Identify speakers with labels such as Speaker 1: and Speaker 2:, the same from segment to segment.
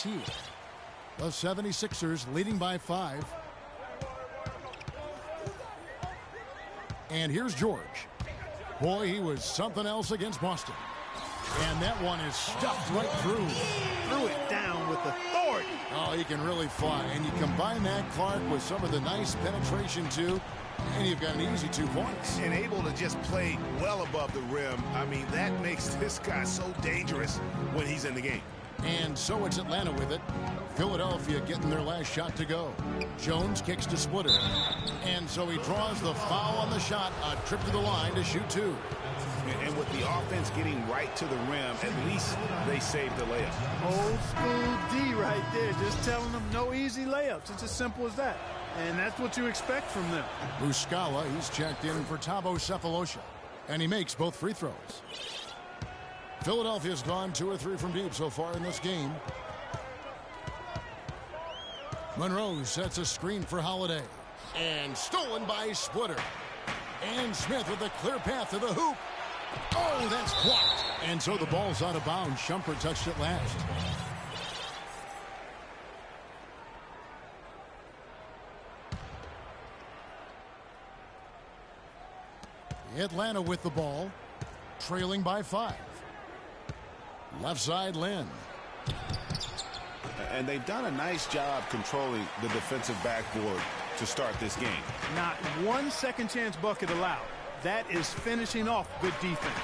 Speaker 1: 14. The 76ers leading by 5. And here's George. Boy, he was something else against Boston. And that one is stuffed right through.
Speaker 2: Threw it down with authority.
Speaker 1: Oh, he can really fly. And you combine that, Clark, with some of the nice penetration, too, and you've got an easy 2 points.
Speaker 3: And able to just play well above the rim. I mean, that makes this guy so dangerous when he's in the game.
Speaker 1: And so it's Atlanta with it. Philadelphia getting their last shot to go. Jones kicks to Splitter. And so he draws the foul on the shot. A trip to the line to shoot 2.
Speaker 3: And with the offense getting right to the rim, at least they saved the layup.
Speaker 2: Old school D right there. Just telling them no easy layups. It's as simple as that. And that's what you expect from them.
Speaker 1: Muscala, he's checked in for Thabo Cephalosha. And he makes both free throws. Philadelphia's gone 2 or 3 from deep so far in this game. Monroe sets a screen for Holiday. And stolen by Splitter. And Smith with a clear path to the hoop. Oh, that's blocked. And so the ball's out of bounds. Shumpert touched it last. Atlanta with the ball, trailing by 5. Left side, Lynn.
Speaker 3: And they've done a nice job controlling the defensive backboard to start this game.
Speaker 2: Not one second chance bucket allowed. That is finishing off good defense.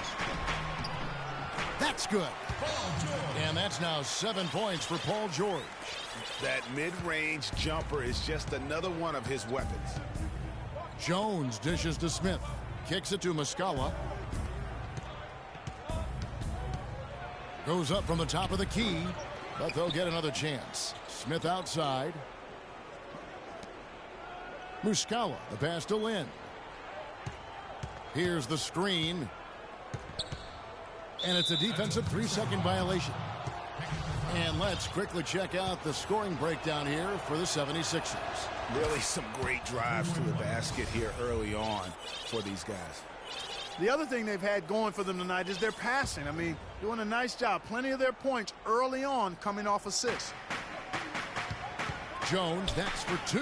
Speaker 1: That's good. And that's now 7 points for Paul George.
Speaker 3: That mid-range jumper is just another one of his weapons.
Speaker 1: Jones dishes to Smith. Kicks it to Muscala. Goes up from the top of the key, but they'll get another chance. Smith outside. Muscala, the pass to Lynn. Here's the screen. And it's a defensive 3-second violation. And let's quickly check out the scoring breakdown here for the 76ers.
Speaker 3: Really some great drives to the basket here early on for these guys.
Speaker 2: The other thing they've had going for them tonight is their passing. I mean, doing a nice job. Plenty of their points early on coming off assists.
Speaker 1: Jones, that's for 2.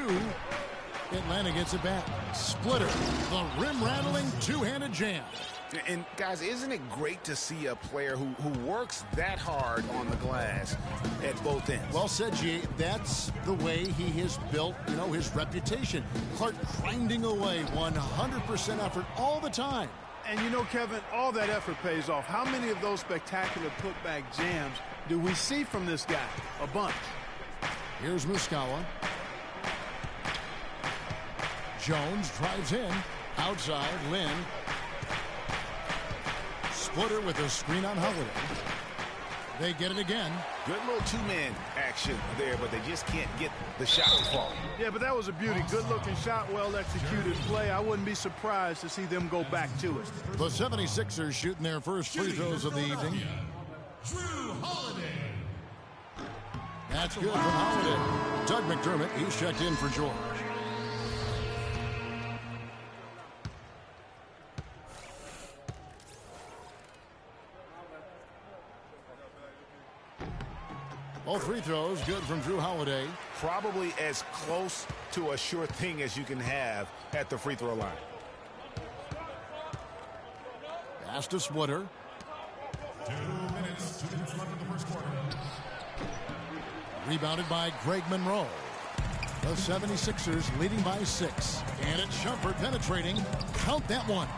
Speaker 1: Atlanta gets it back. Splitter, the rim-rattling two-handed jam.
Speaker 3: And, guys, isn't it great to see a player who works that hard on the glass at both ends?
Speaker 1: Well said, G. That's the way he has built, his reputation. Clark grinding away, 100% effort all the time.
Speaker 2: And Kevin, all that effort pays off. How many of those spectacular putback jams do we see from this guy? A bunch.
Speaker 1: Here's Muscala. Jones drives in. Outside, Lynn. Splitter with a screen on Holiday. They get it again.
Speaker 3: Good little two-man action there, but they just can't get the shot to fall.
Speaker 2: Yeah, but that was a beauty. Good-looking shot, well-executed play. I wouldn't be surprised to see them go back to it.
Speaker 1: The 76ers shooting their first free throws of the evening. That's good from Holiday. Doug McDermott, he's checked in for George. All free throws good from Drew Holiday.
Speaker 3: Probably as close to a sure thing as you can have at the free throw line.
Speaker 1: Pass to Splitter.
Speaker 4: 2 minutes to the start of the first quarter.
Speaker 1: Rebounded by Greg Monroe. The 76ers leading by 6. And it's Shumpert penetrating. Count that one.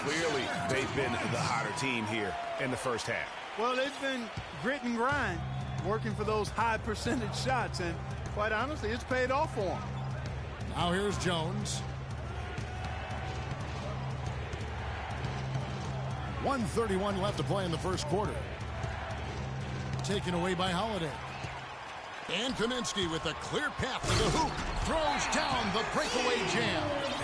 Speaker 3: Clearly, they've been the hotter team here in the first half.
Speaker 2: Well, they've been grit and grind, working for those high percentage shots, and quite honestly, it's paid off for them.
Speaker 1: Now here's Jones. 1:31 left to play in the first quarter. Taken away by Holiday. And Kaminsky with a clear path to the hoop. Throws down the breakaway jam.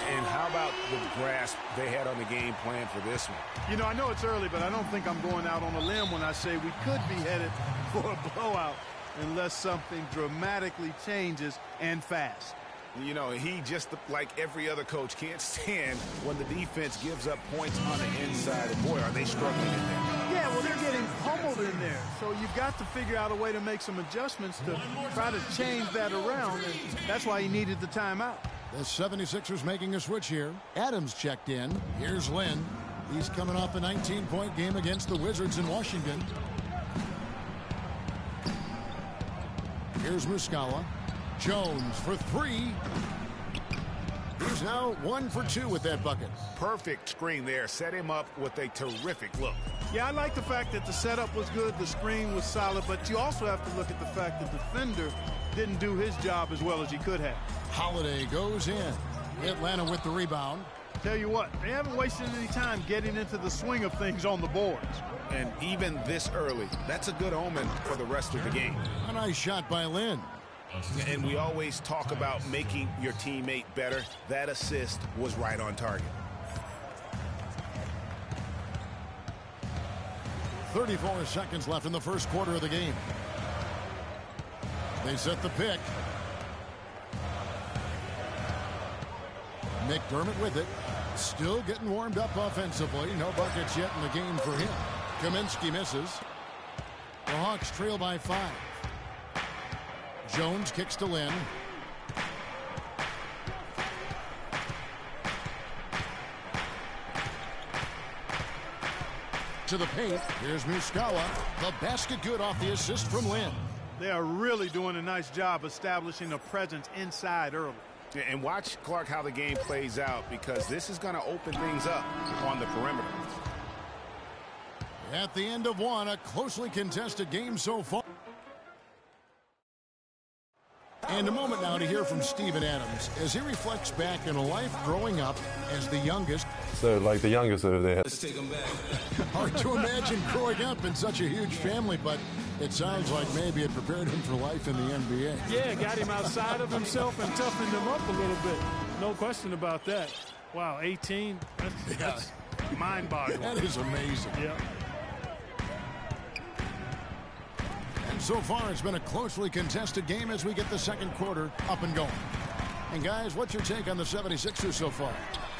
Speaker 3: And how about the grasp they had on the game plan for this one?
Speaker 2: I know it's early, but I don't think I'm going out on a limb when I say we could be headed for a blowout unless something dramatically changes and fast.
Speaker 3: He just like every other coach can't stand when the defense gives up points on the inside. And boy, are they struggling in there.
Speaker 2: Yeah, well, they're getting pummeled field in there. So you've got to figure out a way to make some adjustments to try to change that around, and that's why he needed the timeout.
Speaker 1: The 76ers making a switch here. Adams checked in. Here's Lynn. He's coming off a 19-point game against the Wizards in Washington. Here's Muscala. Jones for three. He's now 1 for 2 with that bucket.
Speaker 3: Perfect screen there. Set him up with a terrific look.
Speaker 2: Yeah, I like the fact that the setup was good, the screen was solid, but you also have to look at the fact that the defender didn't do his job as well as he could have.
Speaker 1: Holiday goes in. Atlanta with the rebound.
Speaker 2: Tell you what, they haven't wasted any time getting into the swing of things on the boards.
Speaker 3: And even this early, that's a good omen for the rest of the game.
Speaker 1: A nice shot by Lynn.
Speaker 3: And we always talk about making your teammate better. That assist was right on target.
Speaker 1: 34 seconds left in the first quarter of the game. They set the pick. McDermott with it. Still getting warmed up offensively. No buckets yet in the game for him. Kaminsky misses. The Hawks trail by 5. Jones kicks to Lynn. To the paint. Here's Muscala. The basket good off the assist from Lynn.
Speaker 2: They are really doing a nice job establishing a presence inside early.
Speaker 3: And watch, Clark, how the game plays out, because this is going to open things up on the perimeter.
Speaker 1: At the end of one, a closely contested game so far. And a moment now to hear from Steven Adams as he reflects back on a life growing up as the youngest.
Speaker 5: So, like the youngest over there.
Speaker 6: Let's take them back.
Speaker 1: Hard to imagine growing up in such a huge family, but it sounds like maybe it prepared him for life in the NBA.
Speaker 2: Yeah, got him outside of himself and toughened him up a little bit. No question about that. Wow, 18? That's mind-boggling.
Speaker 1: That is amazing.
Speaker 2: Yeah.
Speaker 1: And so far, it's been a closely contested game as we get the second quarter up and going. And guys, what's your take on the 76ers so far?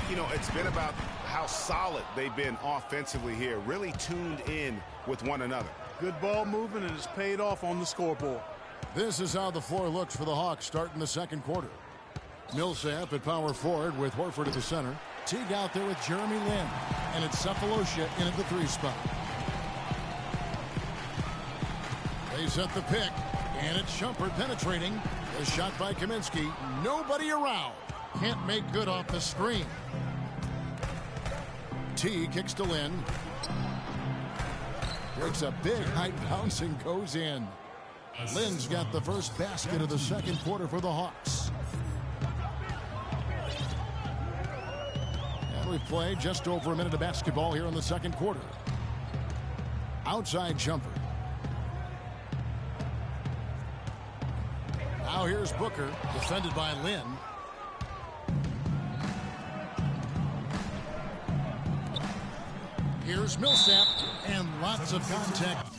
Speaker 3: You know, it's been about how solid they've been offensively here, really tuned in with one another.
Speaker 2: Good ball movement, and it's paid off on the scoreboard.
Speaker 1: This is how the floor looks for the Hawks starting the second quarter. Millsap at power forward with Horford at the center. Teague out there with Jeremy Lin. And it's Cephalosha in at the 3 spot. They set the pick. And it's Shumpert penetrating. A shot by Kaminsky. Nobody around. Can't make good off the screen. T kicks to Lin. Breaks a big height bouncing, goes in. Lin's got the first basket of the second quarter for the Hawks. And we play just over a minute of basketball here in the second quarter. Outside jumper. Now here's Booker, defended by Lin. Here's Millsap, and lots of contact.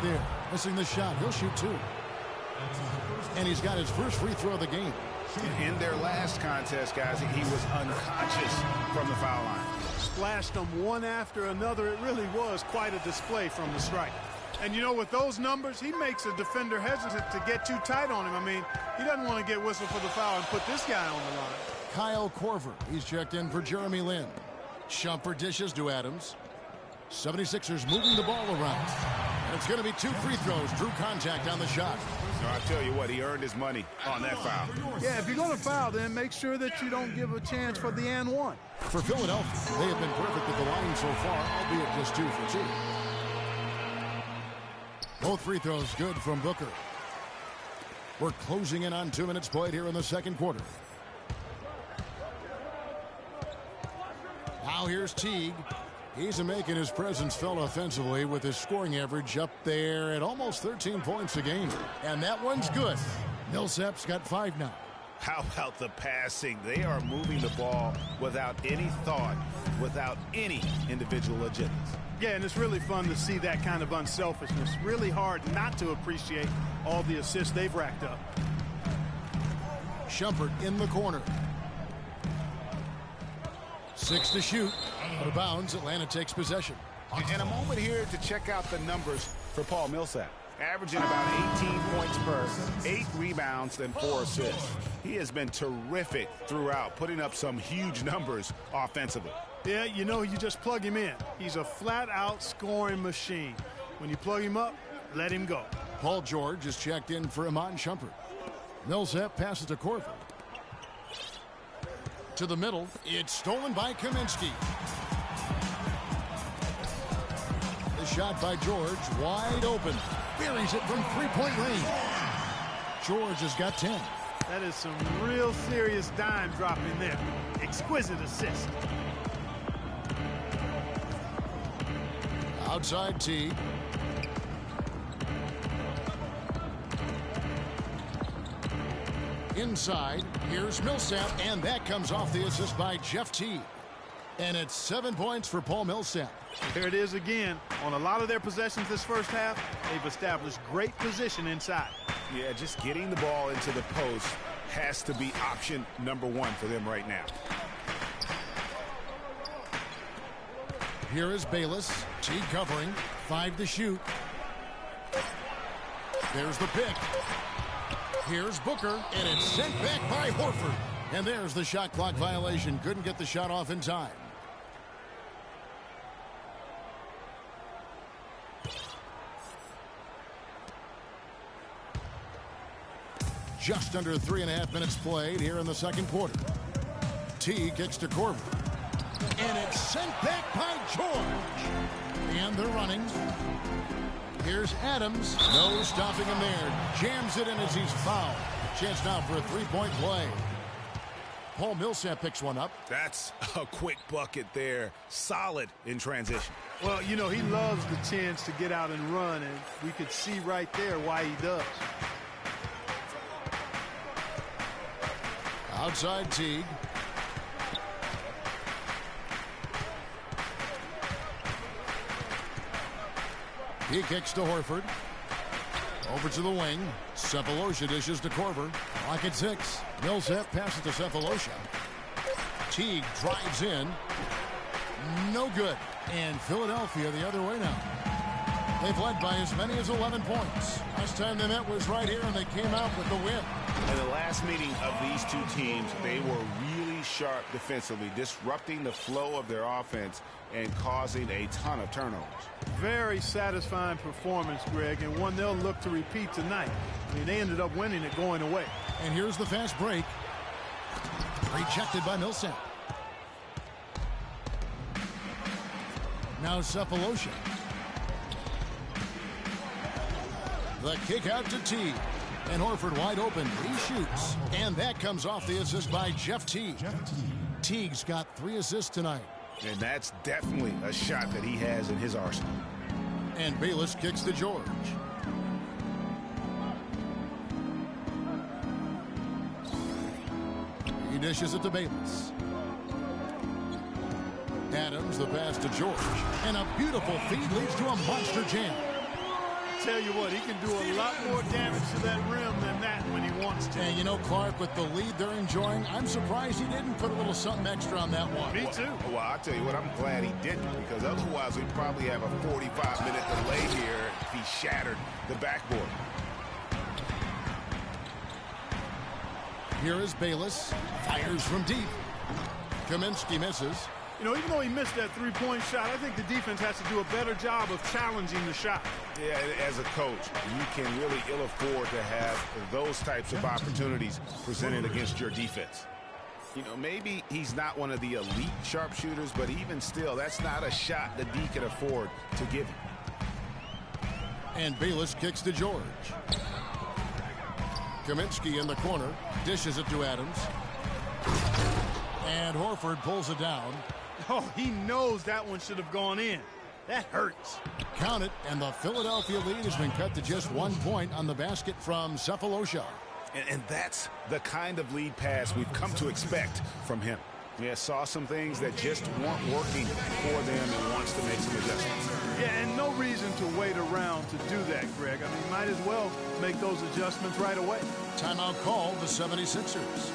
Speaker 1: there. Missing the shot. He'll shoot 2. And he's got his first free throw of the game.
Speaker 3: In their last contest, guys, he was unconscious from the foul line.
Speaker 2: Splashed them one after another. It really was quite a display from the stripe. And, you know, with those numbers, he makes a defender hesitant to get too tight on him. I mean, he doesn't want to get whistled for the foul and put this guy on the line.
Speaker 1: Kyle Korver, he's checked in for Jeremy Lin. Shumpert dishes to Adams. 76ers moving the ball around. And it's going to be 2 free throws. Drew contact on the shot.
Speaker 3: So I tell you what, he earned his money on that foul.
Speaker 2: Yeah, if you're going to foul, then make sure that you don't give a chance for the and one.
Speaker 1: For Philadelphia, they have been perfect at the line so far, albeit just 2 for 2. Both free throws good from Booker. We're closing in on 2 minutes played here in the second quarter. Now here's Teague. He's making his presence felt offensively with his scoring average up there at almost 13 points a game. And that one's good. Millsap's got 5 now.
Speaker 3: How about the passing? They are moving the ball without any thought, without any individual agendas.
Speaker 2: Yeah, and it's really fun to see that kind of unselfishness. Really hard not to appreciate all the assists they've racked up.
Speaker 1: Shumpert in the corner. 6 to shoot. Out of bounds, Atlanta takes possession.
Speaker 3: And a moment here to check out the numbers for Paul Millsap. Averaging about 18 points per, 8 rebounds, and 4 assists. He has been terrific throughout, putting up some huge numbers offensively.
Speaker 2: Yeah, you know, you just plug him in. He's a flat-out scoring machine. When you plug him up, let him go.
Speaker 1: Paul George is checked in for Iman Shumpert. Millsap passes to Korver. To the middle, it's stolen by Kaminsky. The shot by George, wide open. Buries it from 3-point range. George has got 10.
Speaker 2: That is some real serious dime dropping there. Exquisite assist.
Speaker 1: Outside Teague. Inside, here's Millsap, and that comes off the assist by Jeff Teague. And it's 7 points for Paul Millsap.
Speaker 2: There it is again. On a lot of their possessions this first half, they've established great position inside.
Speaker 3: Yeah, just getting the ball into the post has to be option number 1 for them right now.
Speaker 1: Here is Bayless. Teague covering. 5 to shoot. There's the pick. Here's Booker, and it's sent back by Horford. And there's the shot clock violation. Couldn't get the shot off in time. Just under 3.5 minutes played here in the second quarter. Teague kicks to Korver. And it's sent back by George. And they're running. Here's Adams. No stopping him there. Jams it in as he's fouled. Chance now for a 3-point play. Paul Millsap picks one up.
Speaker 3: That's a quick bucket there. Solid in transition.
Speaker 2: Well, you know, he loves the chance to get out and run, and we could see right there why he does.
Speaker 1: Outside Teague. He kicks to Horford. Over to the wing. Cephalosha dishes to Korver. Clock at 6. Millsap passes to Cephalosha. Teague drives in. No good. And Philadelphia the other way now. They've led by as many as 11 points. Last time they met was right here, and they came out with the win.
Speaker 3: In the last meeting of these two teams, they were really sharp defensively, disrupting the flow of their offense and causing a ton of turnovers.
Speaker 2: Very satisfying performance, Greg, and one they'll look to repeat tonight. I mean, they ended up winning it going away.
Speaker 1: And here's the fast break. Rejected by Millsap. Now Cephalosha. The kick out to Teague. And Horford wide open. He shoots. And that comes off the assist by Jeff Teague. Teague's got 3 assists tonight.
Speaker 3: And that's definitely a shot that he has in his arsenal.
Speaker 1: And Bayless kicks to George. He dishes it to Bayless. Adams, the pass to George. And a beautiful feed leads to a monster jam.
Speaker 2: tell you what, he can do a lot more damage to that rim than that when he wants to.
Speaker 1: And you know, Clark, with the lead they're enjoying, I'm surprised he didn't put a little something extra on that one.
Speaker 2: Me too.
Speaker 3: Well, I'll tell you what, I'm glad he didn't, because otherwise we'd probably have a 45-minute delay here if he shattered the backboard.
Speaker 1: Here is Bayless. Fires from deep. Kaminsky misses.
Speaker 2: You know, even though he missed that three-point shot, I think the defense has to do a better job of challenging the shot.
Speaker 3: Yeah, as a coach, you can really ill afford to have those types of opportunities presented against your defense. You know, maybe he's not one of the elite sharpshooters, but even still, that's not a shot that D can afford to give him.
Speaker 1: And Bayless kicks to George. Kaminsky in the corner, dishes it to Adams. And Horford pulls it down.
Speaker 2: Oh, he knows that one should have gone in. That hurts.
Speaker 1: Count it, and the Philadelphia lead has been cut to just 1 point on the basket from Cephalosha.
Speaker 3: And that's the kind of lead pass we've come to expect from him. Yeah, saw some things that just weren't working for them and wants to make some adjustments.
Speaker 2: Yeah, and no reason to wait around to do that, Greg. I mean, might as well make those adjustments right away.
Speaker 1: Timeout called the 76ers.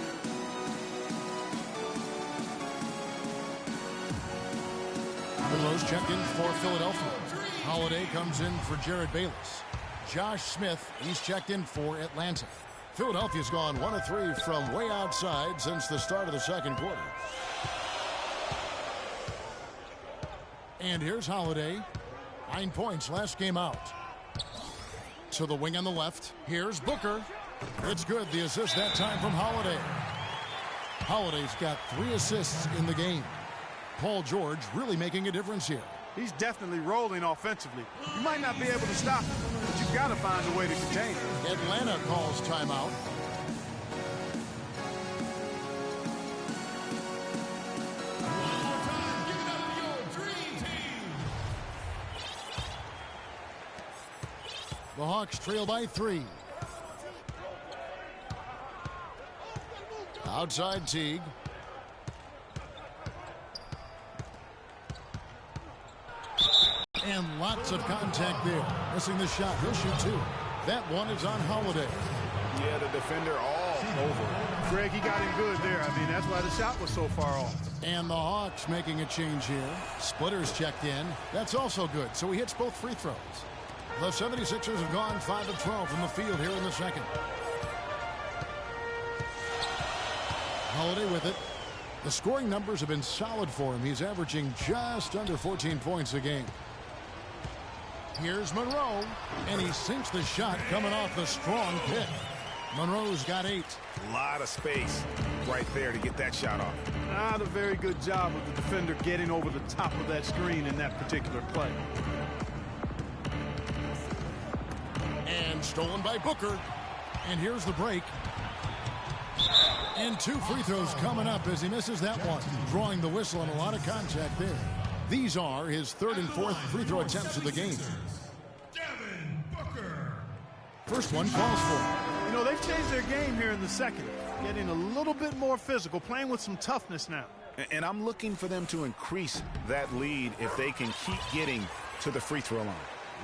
Speaker 1: Monroe's checked in for Philadelphia. Holiday comes in for Jared Bayless. Josh Smith, he's checked in for Atlanta. Philadelphia's gone 1 of 3 from way outside since the start of the second quarter. And here's Holiday. 9 points last game out. To the wing on the left. Here's Booker. It's good. The assist that time from Holiday. Holiday's got 3 assists in the game. Paul George really making a difference here.
Speaker 2: He's definitely rolling offensively. You might not be able to stop him, but you've got to find a way to contain him.
Speaker 1: Atlanta calls timeout. The Hawks trail by 3. Outside Teague. And lots of contact there. Missing the shot. He'll shoot 2. That one is on Holiday.
Speaker 3: Yeah, the defender all over.
Speaker 2: Greg, he got him good there. I mean, that's why the shot was so far off.
Speaker 1: And the Hawks making a change here. Splitter's checked in. That's also good. So he hits both free throws. The 76ers have gone 5 of 12 from the field here in the second. Holiday with it. The scoring numbers have been solid for him. He's averaging just under 14 points a game. Here's Monroe, and he sinks the shot coming off the strong pick. Monroe's got 8.
Speaker 3: A lot of space right there to get that shot off.
Speaker 2: Not a very good job of the defender getting over the top of that screen in that particular play.
Speaker 1: And stolen by Booker. And here's the break. And 2 free throws coming up as he misses that one. Drawing the whistle and a lot of contact there. These are his 3rd and 4th free throw attempts of the game. First one falls for.
Speaker 2: You know, they've changed their game here in the second. Getting a little bit more physical, playing with some toughness now.
Speaker 3: And I'm looking for them to increase that lead if they can keep getting to the free throw line.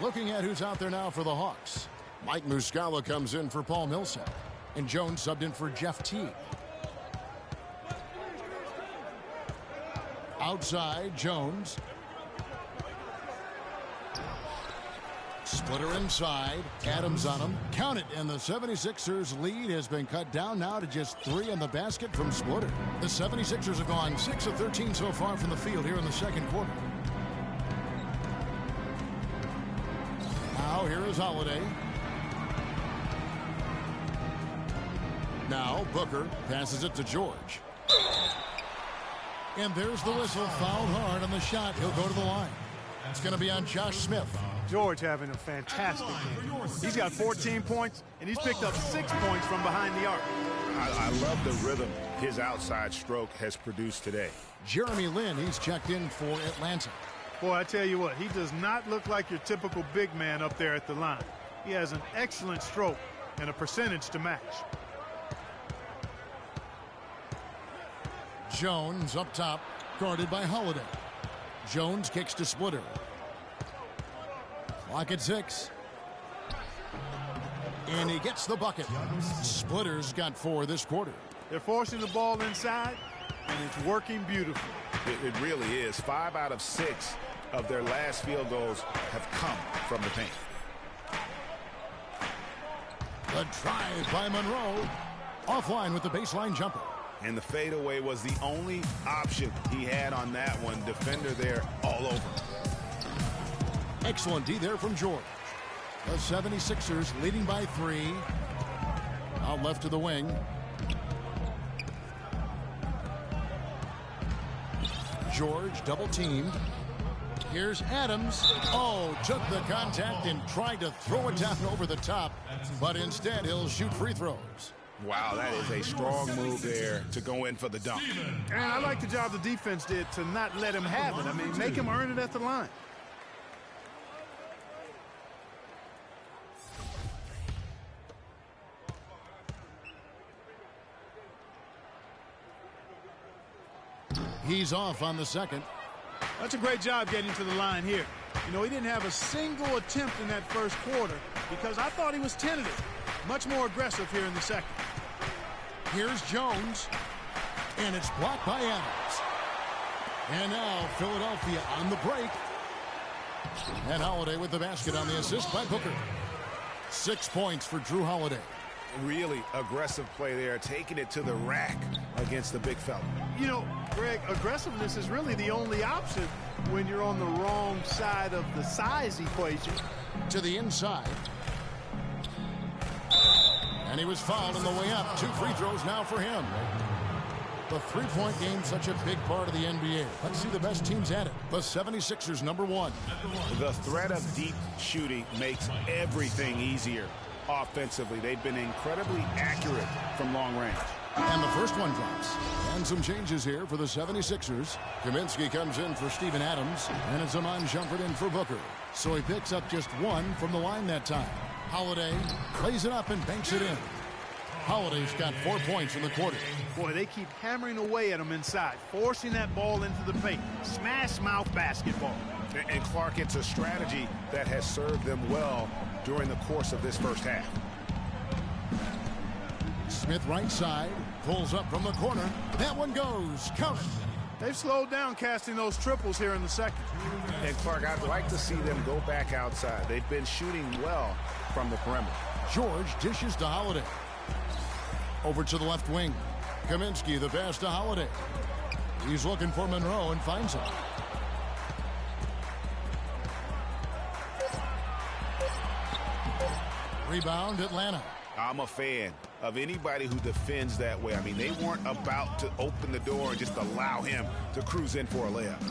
Speaker 1: Looking at who's out there now for the Hawks. Mike Muscala comes in for Paul Millsap. And Jones subbed in for Jeff Teague. Outside, Jones. Splitter inside. Adams on him. Count it, and the 76ers lead has been cut down now to just 3 in the basket from Splitter. The 76ers have gone 6 of 13 so far from the field here in the second quarter. Now here is Holiday. Now Booker passes it to George. And there's the whistle. Fouled hard on the shot. He'll go to the line. It's going to be on Josh Smith.
Speaker 2: George having a fantastic game. He's got 14 points, and he's picked up 6 points from behind the arc.
Speaker 3: I love the rhythm his outside stroke has produced today.
Speaker 1: Jeremy Lin, he's checked in for Atlanta.
Speaker 2: Boy, I tell you what, he does not look like your typical big man up there at the line. He has an excellent stroke and a percentage to match.
Speaker 1: Jones up top, guarded by Holiday. Jones kicks to Splitter. Clock at 6. And he gets the bucket. Splitter's got 4 this quarter.
Speaker 2: They're forcing the ball inside, and it's working beautifully.
Speaker 3: It really is. 5 out of 6 of their last field goals have come from the paint.
Speaker 1: The drive by Monroe. Offline with the baseline jumper.
Speaker 3: And the fadeaway was the only option he had on that one. Defender there all over.
Speaker 1: Excellent D there from George. The 76ers leading by 3. Out left to the wing. George double teamed. Here's Adams. Oh, took the contact and tried to throw it down over the top, but instead he'll shoot free throws.
Speaker 3: Wow, that is a strong move there to go in for the dunk.
Speaker 2: And I like the job the defense did to not let him have it. I mean, make him earn it at the line.
Speaker 1: He's off on the second.
Speaker 2: That's a great job getting to the line here. You know, he didn't have a single attempt in that first quarter because I thought he was tentative. Much more aggressive here in the second.
Speaker 1: Here's Jones. And it's blocked by Adams. And now Philadelphia on the break. And Holiday with the basket on the assist by Booker. 6 points for Drew Holiday.
Speaker 3: Really aggressive play there, taking it to the rack against the big fella.
Speaker 2: You know, Greg, aggressiveness is really the only option when you're on the wrong side of the size equation.
Speaker 1: To the inside. And he was fouled on the way up. 2 free throws now for him. The three-point game, such a big part of the NBA. Let's see the best teams at it. The 76ers, number 1.
Speaker 3: The threat of deep shooting makes everything easier offensively. They've been incredibly accurate from long range.
Speaker 1: And the first one drops. And some changes here for the 76ers. Kaminsky comes in for Steven Adams. And it's Amon Shumpert in for Booker. So he picks up just 1 from the line that time. Holiday plays it up and banks it in. Holiday's got 4 points in the quarter.
Speaker 2: Boy, they keep hammering away at him inside, forcing that ball into the paint. Smash mouth basketball.
Speaker 3: And Clark, it's a strategy that has served them well during the course of this first half.
Speaker 1: Smith right side, pulls up from the corner. That one goes. Count it.
Speaker 2: They've slowed down casting those triples here in the second.
Speaker 3: And Clark, I'd like to see them go back outside. They've been shooting well from the perimeter.
Speaker 1: George dishes to Holiday. Over to the left wing. Kaminsky, the pass to Holiday. He's looking for Monroe and finds him. Rebound, Atlanta.
Speaker 3: I'm a fan of anybody who defends that way. I mean, they weren't about to open the door and just allow him to cruise in for a layup.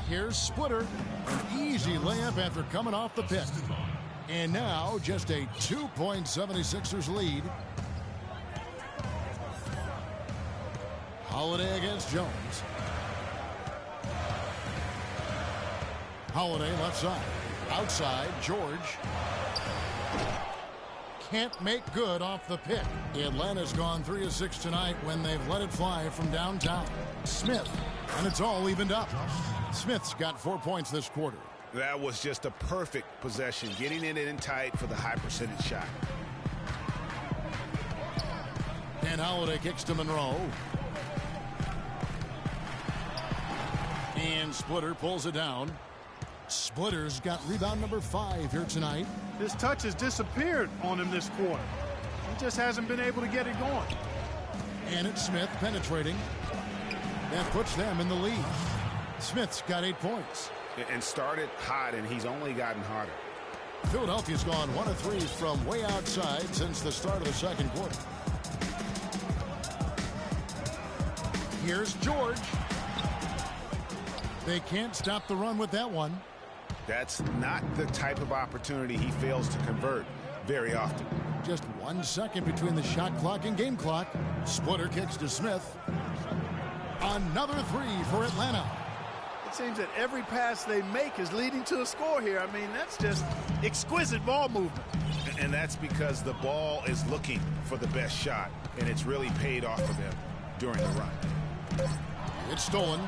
Speaker 1: Here's Splitter. An easy layup after coming off the pick. And now just a 2-point 76ers lead. Holiday against Jones. Holiday left side. Outside, George. Can't make good off the pick. Atlanta's gone 3 of 6 tonight when they've let it fly from downtown. Smith, and it's all evened up. Smith's got 4 points this quarter.
Speaker 3: That was just a perfect possession, getting it in tight for the high percentage shot.
Speaker 1: And Holiday kicks to Monroe. And Splitter pulls it down. Splitter's got rebound number 5 here tonight.
Speaker 2: His touch has disappeared on him this quarter. He just hasn't been able to get it going.
Speaker 1: And it's Smith penetrating. That puts them in the lead. Smith's got 8 points.
Speaker 3: And started hot, and he's only gotten hotter.
Speaker 1: Philadelphia's gone 1 of 3 from way outside since the start of the second quarter. Here's George. They can't stop the run with that one.
Speaker 3: That's not the type of opportunity he fails to convert very often.
Speaker 1: Just 1 second between the shot clock and game clock. Splitter kicks to Smith. Another 3 for Atlanta.
Speaker 2: It seems that every pass they make is leading to a score here. I mean, that's just exquisite ball movement.
Speaker 3: And that's because the ball is looking for the best shot, and it's really paid off for them during the run.
Speaker 1: It's stolen.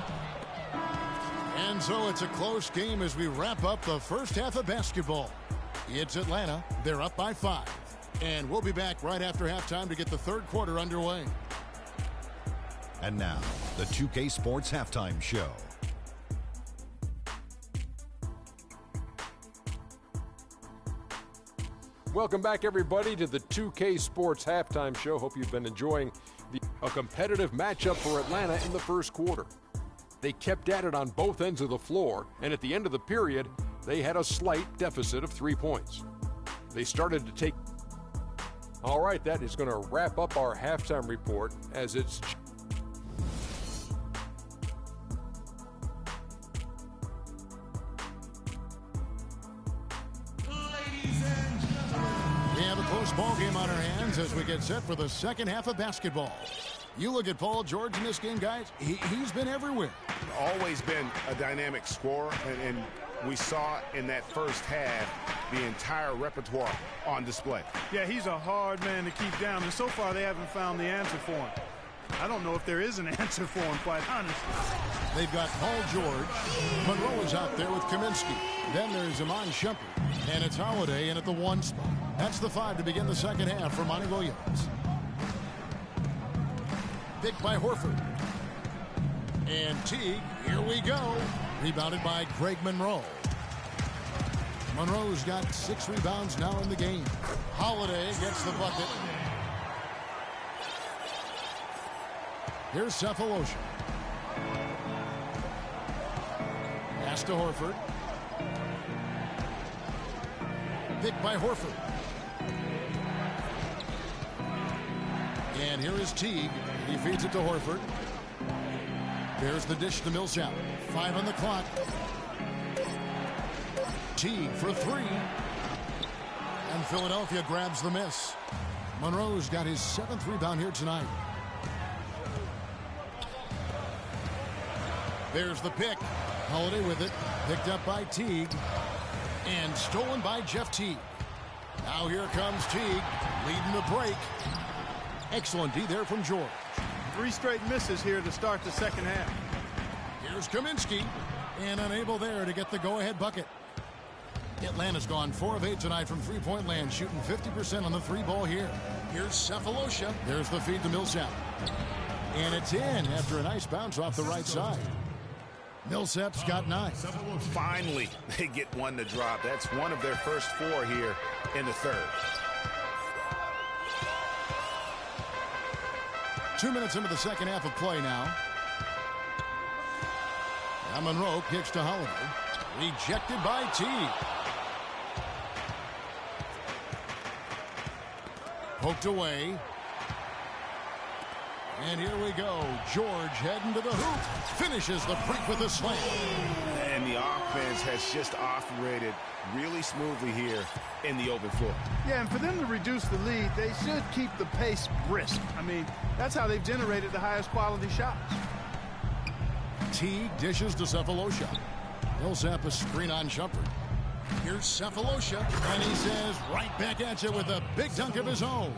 Speaker 1: And so it's a close game as we wrap up the first half of basketball. It's Atlanta. They're up by 5. And we'll be back right after halftime to get the third quarter underway.
Speaker 6: And now, the 2K Sports Halftime Show.
Speaker 7: Welcome back, everybody, to the 2K Sports Halftime Show. Hope you've been enjoying a competitive matchup for Atlanta in the first quarter. They kept at it on both ends of the floor, and at the end of the period, they had a slight deficit of 3 points. They started to take... All right, that is going to wrap up our halftime report as it's...
Speaker 1: We have a close ball game on our hands as we get set for the second half of basketball. You look at Paul George in this game, guys. He's been everywhere.
Speaker 3: Always been a dynamic scorer, and we saw in that first half the entire repertoire on display.
Speaker 2: Yeah, he's a hard man to keep down, and so far they haven't found the answer for him. I don't know if there is an answer for him, quite honestly.
Speaker 1: They've got Paul George. Monroe is out there with Kaminsky. Then there's Iman Shumpert. And it's Holiday in at the 1 spot. That's the 5 to begin the second half for Monty Williams. Picked by Horford. And Teague, here we go. Rebounded by Greg Monroe. Monroe's got 6 rebounds now in the game. Holiday gets the bucket. Here's Cephalosha. Pass to Horford. Picked by Horford. And here is Teague. He feeds it to Horford. There's the dish to Millsap. 5 on the clock. Teague for 3. And Philadelphia grabs the miss. Monroe's got his 7th rebound here tonight. There's the pick. Holiday with it. Picked up by Teague. And stolen by Jeff Teague. Now here comes Teague, leading the break. Excellent D there from George.
Speaker 2: 3 straight misses here to start the second half.
Speaker 1: Here's Kaminsky, and unable there to get the go-ahead bucket. Atlanta's gone 4 of 8 tonight from three-point land, shooting 50% on the 3-ball here. Here's Cephalosha. There's the feed to Millsap. And it's in after a nice bounce off the right side. Millsap's got 9.
Speaker 3: Finally, they get one to drop. That's one of their first 4 here in the third.
Speaker 1: 2 minutes into the second half of play now. Now Monroe kicks to Holiday. Rejected by Teague. Poked away. And here we go. George heading to the hoop. Finishes the break with a slam.
Speaker 3: And the offense has just operated really smoothly here in the open floor.
Speaker 2: Yeah, and for them to reduce the lead, they should keep the pace brisk. I mean, that's how they've generated the highest quality shots.
Speaker 1: Teague dishes to Cephalosha. Millsap a screen on Shumpert. Here's Cephalosha, and he says right back at you with a big dunk of his own.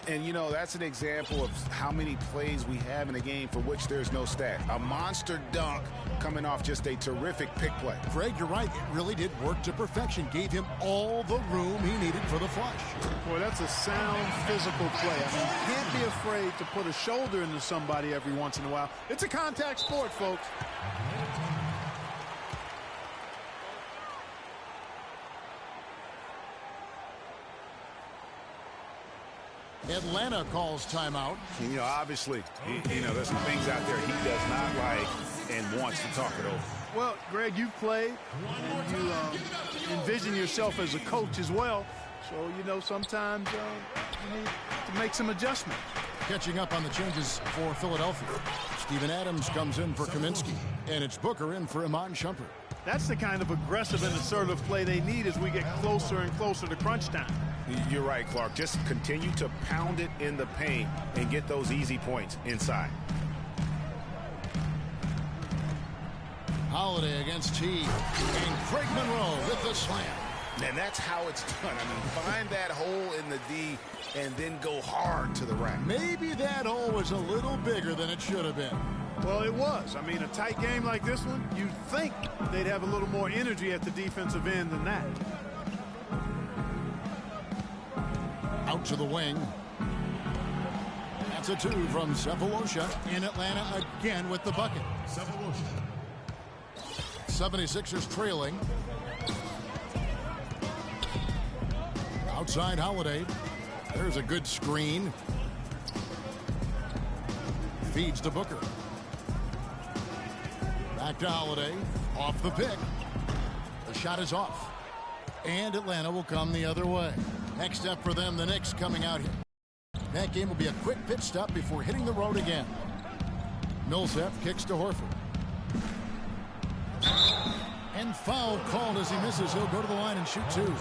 Speaker 3: And, you know, that's an example of how many plays we have in a game for which there's no stat. A monster dunk coming off just a terrific pick play.
Speaker 1: Greg, you're right. It really did work to perfection. Gave him all the room he needed for the flush.
Speaker 2: Boy, that's a sound physical play. I mean, you can't be afraid to put a shoulder into somebody every once in a while. It's a contact sport, folks.
Speaker 1: Atlanta calls timeout.
Speaker 3: You know, obviously, you know, there's some things out there he does not like and wants to talk it over.
Speaker 2: Well, Greg, you've played. You envision yourself as a coach as well. So, you know, sometimes you need to make some adjustments.
Speaker 1: Catching up on the changes for Philadelphia. Steven Adams comes in for Kaminsky. And it's Booker in for Iman Shumpert.
Speaker 2: That's the kind of aggressive and assertive play they need as we get closer and closer to crunch time.
Speaker 3: You're right, Clark. Just continue to pound it in the paint and get those easy points inside.
Speaker 1: Holiday against Teague. And Greg Monroe with the slam.
Speaker 3: And that's how it's done. I mean, find that hole in the D and then go hard to the rack.
Speaker 1: Maybe that hole was a little bigger than it should have been.
Speaker 2: Well, it was. I mean, a tight game like this one, you'd think they'd have a little more energy at the defensive end than that.
Speaker 1: Out to the wing. That's a 2 from Cephalosha. And Atlanta again with the bucket. 76ers trailing. Outside Holiday. There's a good screen. Feeds to Booker. Back to Holiday. Off the pick. The shot is off. And Atlanta will come the other way. Next up for them, the Knicks coming out here. That game will be a quick pit stop before hitting the road again. Millsap kicks to Horford. And foul called as he misses. He'll go to the line and shoot 2. And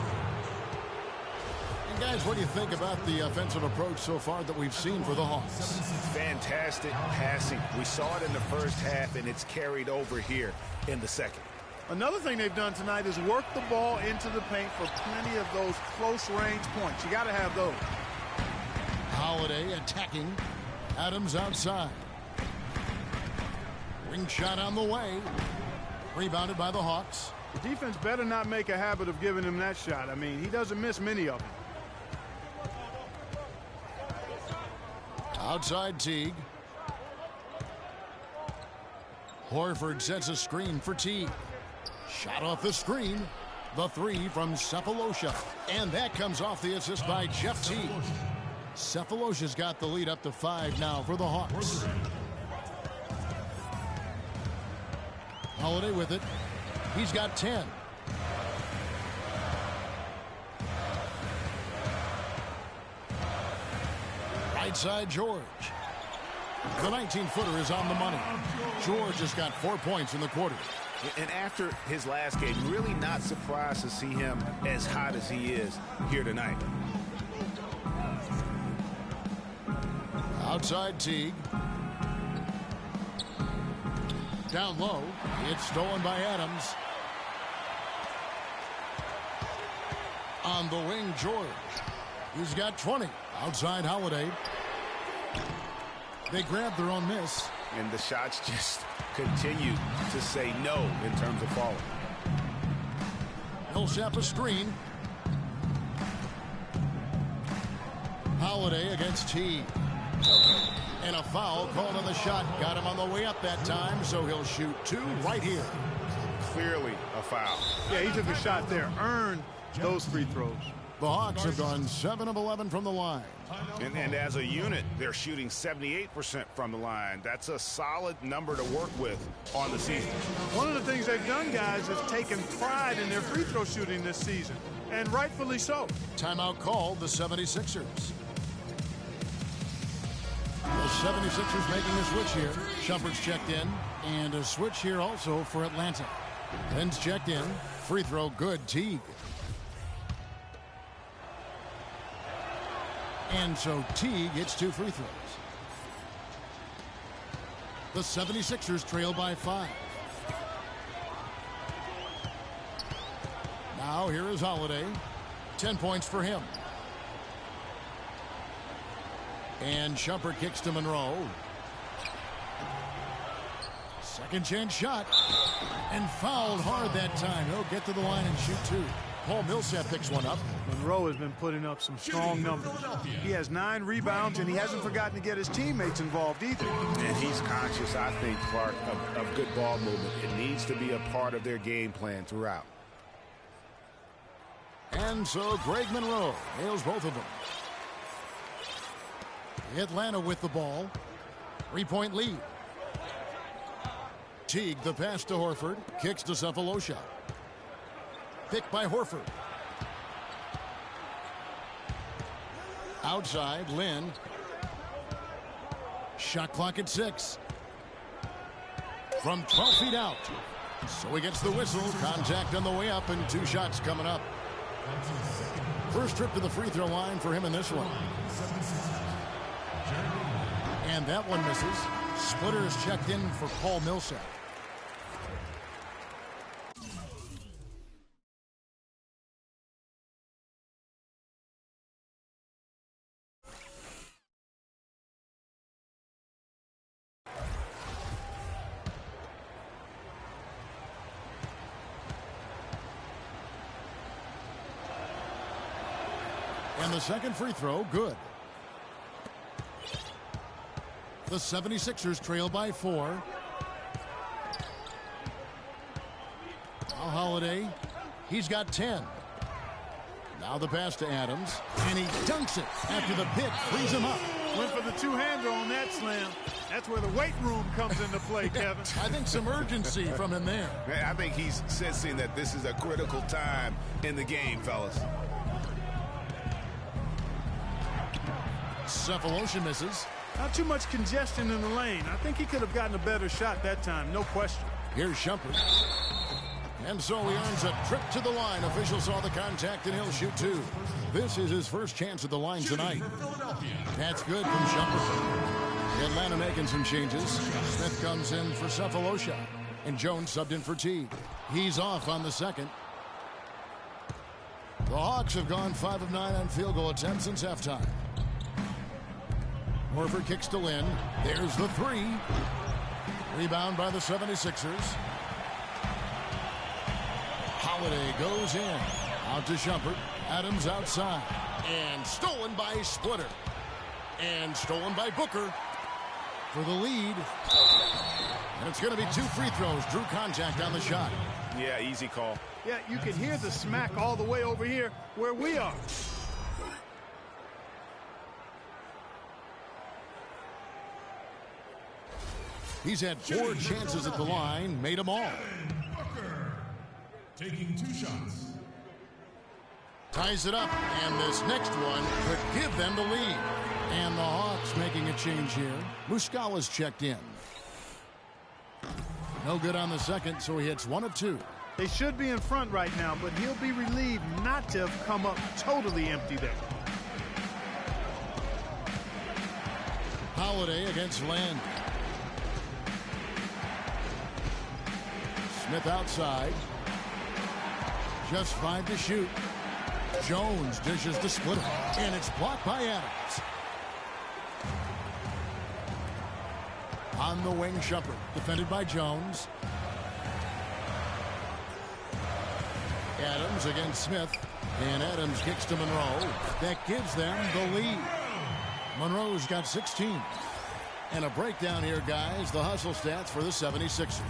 Speaker 1: guys, what do you think about the offensive approach so far that we've seen for the Hawks?
Speaker 3: Fantastic passing. We saw it in the first half, and it's carried over here in the second.
Speaker 2: Another thing they've done tonight is work the ball into the paint for plenty of those close-range points. You got to have those.
Speaker 1: Holiday attacking. Adams outside. Wing shot on the way. Rebounded by the Hawks.
Speaker 2: The defense better not make a habit of giving him that shot. I mean, he doesn't miss many of them.
Speaker 1: Outside Teague. Horford sets a screen for Teague. Shot off the screen. The 3 from Cephalosha. And that comes off the assist by Jeff Teague. Cephalosha's got the lead up to 5 now for the Hawks. Holiday with it. He's got 10. Right side George. The 19-footer is on the money. George has got 4 points in the quarter.
Speaker 3: And after his last game, really not surprised to see him as hot as he is here tonight.
Speaker 1: Outside Teague. Down low. It's stolen by Adams. On the wing, George. He's got 20. Outside Holiday. They grab their own miss.
Speaker 3: And the shots just continue to say no in terms of falling.
Speaker 1: Millsap a screen. Holiday against Teague. And a foul called on the shot. Got him on the way up that time, so he'll shoot 2 right here.
Speaker 3: Clearly a foul.
Speaker 2: Yeah, he took a shot there. Earned those free throws.
Speaker 1: The Hawks have gone 7 of 11 from the line.
Speaker 3: And as a unit, they're shooting 78% from the line. That's a solid number to work with on the season.
Speaker 2: One of the things they've done, guys, is taken pride in their free throw shooting this season, and rightfully so.
Speaker 1: Timeout called the 76ers. The 76ers making a switch here. Shumpert's checked in, and a switch here also for Atlanta. Ben's checked in. Free throw good. Teague. And so Teague gets 2 free throws. The 76ers trail by 5. Now here is Holiday. 10 points for him. And Shumpert kicks to Monroe. Second chance shot. And fouled hard that time. He'll get to the line and shoot 2. Paul Millsap picks one up.
Speaker 2: Monroe has been putting up some strong numbers. He has 9 rebounds, and he hasn't forgotten to get his teammates involved either.
Speaker 3: And he's conscious, I think, Clark, of good ball movement. It needs to be a part of their game plan throughout.
Speaker 1: And so Greg Monroe nails both of them. Atlanta with the ball. 3-point lead. Teague, the pass to Horford. Kicks to Cephalosha. Picked by Horford. Outside, Lynn. Shot clock at 6. From 12 feet out. So he gets the whistle. Contact on the way up, and 2 shots coming up. First trip to the free throw line for him in this one. And that one misses. Splitter is checked in for Paul Millsap. And the second free throw, good. The 76ers trail by 4. Now Holiday, he's got 10. Now the pass to Adams, and he dunks it after the pick frees him up.
Speaker 2: Went for the two-hander on that slam. That's where the weight room comes into play, Kevin.
Speaker 1: I think some urgency from him there.
Speaker 3: I think he's sensing that this is a critical time in the game, fellas.
Speaker 1: Cephalosha misses.
Speaker 2: Not too much congestion in the lane. I think he could have gotten a better shot that time, no question.
Speaker 1: Here's Shumpert. And so he earns a trip to the line. Officials saw the contact, and he'll shoot 2. This is his first chance at the line tonight. That's good from Shumpert. Atlanta making some changes. Smith comes in for Cephalosha, and Jones subbed in for Teague. He's off on the second. The Hawks have gone 5 of 9 on field goal attempts since halftime. Horford kicks to Lynn. There's the 3. Rebound by the 76ers. Holiday goes in. Out to Shumpert. Adams outside. And stolen by Splitter. And stolen by Booker for the lead. And it's going to be 2 free throws. Drew contact on the shot.
Speaker 3: Yeah, easy call.
Speaker 2: Yeah, you can hear the smack all the way over here where we are.
Speaker 1: He's had 4 chances at the line, made them all.
Speaker 4: Booker taking 2 shots.
Speaker 1: Ties it up, and this next one could give them the lead. And the Hawks making a change here. Muscala's checked in. No good on the second, so he hits 1 of 2.
Speaker 2: They should be in front right now, but he'll be relieved not to have come up totally empty there.
Speaker 1: Holiday against Land. Smith outside. Just 5 to shoot. Jones dishes to Splitter, and it's blocked by Adams. On the wing, Shumpert, defended by Jones. Adams against Smith, and Adams kicks to Monroe. That gives them the lead. Monroe's got 16. And a breakdown here, guys. The hustle stats for the 76ers.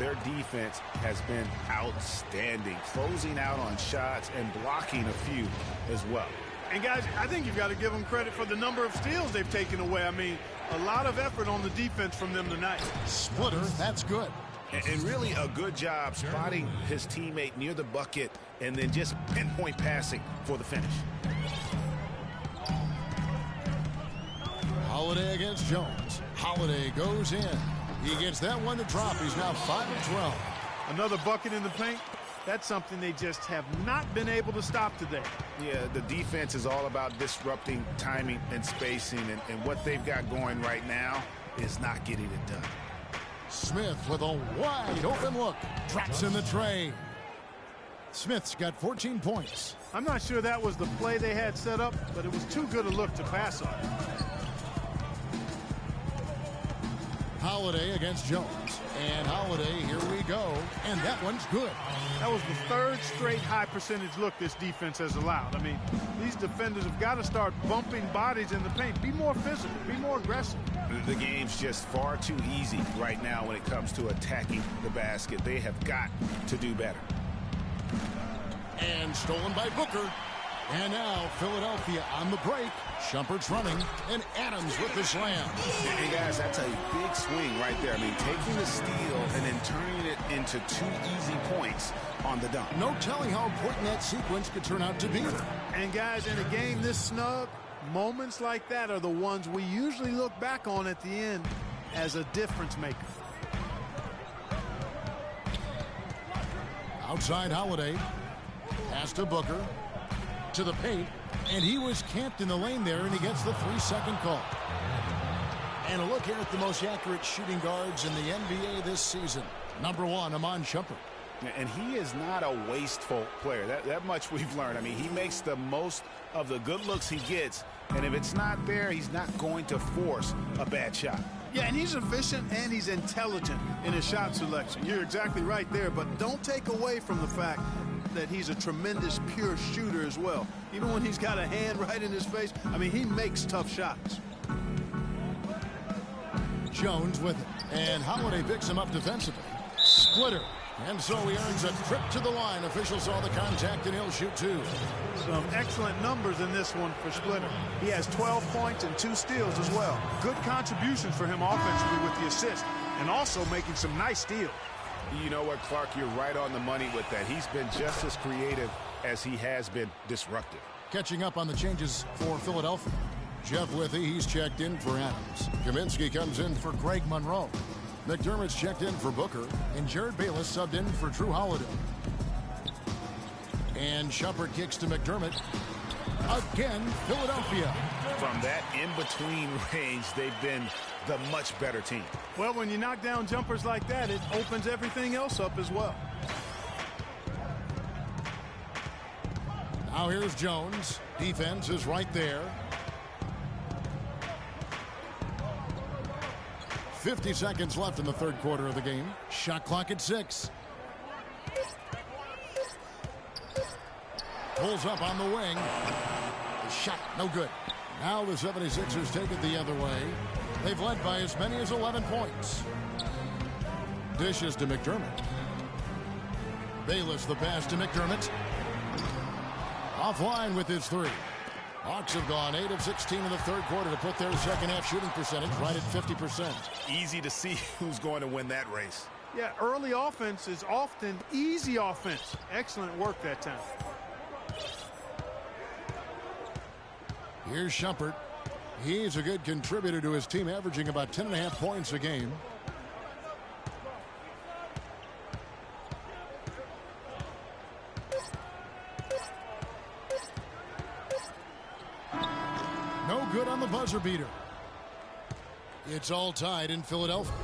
Speaker 3: Their defense has been outstanding, closing out on shots and blocking a few as well.
Speaker 2: And, guys, I think you've got to give them credit for the number of steals they've taken away. I mean, a lot of effort on the defense from them tonight.
Speaker 1: Splitter, that's good.
Speaker 3: And really a good job spotting his teammate near the bucket and then just pinpoint passing for the finish.
Speaker 1: Holiday against Jones. Holiday goes in. He gets that one to drop. He's now 5 of 12.
Speaker 2: Another bucket in the paint. That's something they just have not been able to stop today.
Speaker 3: Yeah, the defense is all about disrupting timing and spacing, and what they've got going right now is not getting it done.
Speaker 1: Smith with a wide open look. Drops in the tray. Smith's got 14 points.
Speaker 2: I'm not sure that was the play they had set up, but it was too good a look to pass on.
Speaker 1: Holiday against Jones. And Holiday, here we go. And that one's good.
Speaker 2: That was the 3rd straight high percentage look this defense has allowed. I mean, these defenders have got to start bumping bodies in the paint. Be more physical. Be more aggressive.
Speaker 3: The game's just far too easy right now when it comes to attacking the basket. They have got to do better.
Speaker 1: And stolen by Booker. And now Philadelphia on the break. Shumpert's running, and Adams with the slam.
Speaker 3: And guys, that's a big swing right there. I mean, taking the steal and then turning it into 2 easy points on the dunk.
Speaker 1: No telling how important that sequence could turn out to be.
Speaker 2: And guys, in a game this snug, moments like that are the ones we usually look back on at the end as a difference maker.
Speaker 1: Outside Holiday. Pass to Booker. To the paint, and he was camped in the lane there, and he gets the 3-second call. And a look here at the most accurate shooting guards in the NBA this season. Number 1, Iman Shumpert.
Speaker 3: And he is not a wasteful player. That much we've learned. I mean, he makes the most of the good looks he gets, and if it's not there, he's not going to force a bad shot.
Speaker 2: Yeah, and he's efficient and he's intelligent in his shot selection. You're exactly right there, but don't take away from the fact that he's a tremendous pure shooter as well. Even when he's got a hand right in his face, I mean, he makes tough shots.
Speaker 1: Jones with it. And Holiday picks him up defensively. Splitter. And so he earns a trip to the line. Officials saw the contact, and he'll shoot two.
Speaker 2: Some excellent numbers in this one for Splitter. He has 12 points and 2 steals as well. Good contributions for him offensively with the assist, and also making some nice steals.
Speaker 3: You know what, Clark? You're right on the money with that. He's been just as creative as he has been disruptive.
Speaker 1: Catching up on the changes for Philadelphia. Jeff Withey, he's checked in for Adams. Kaminsky comes in for Greg Monroe. McDermott's checked in for Booker, and Jared Bayless subbed in for Drew Holiday. And Shumpert kicks to McDermott. Again, Philadelphia.
Speaker 3: From that in-between range, they've been the much better team.
Speaker 2: Well, when you knock down jumpers like that, it opens everything else up as well.
Speaker 1: Now here's Jones. Defense is right there. 50 seconds left in the third quarter of the game. Shot clock at 6. Pulls up on the wing. The shot, no good. Now the 76ers take it the other way. They've led by as many as 11 points. Dishes to McDermott. Bayless the pass to McDermott. Offline with his 3. Hawks have gone 8 of 16 in the third quarter to put their second half shooting percentage right at 50%.
Speaker 3: Easy to see who's going to win that race.
Speaker 2: Yeah, early offense is often easy offense. Excellent work that time.
Speaker 1: Here's Shumpert. He's a good contributor to his team, averaging about 10.5 points a game. No good on the buzzer beater. It's all tied in Philadelphia.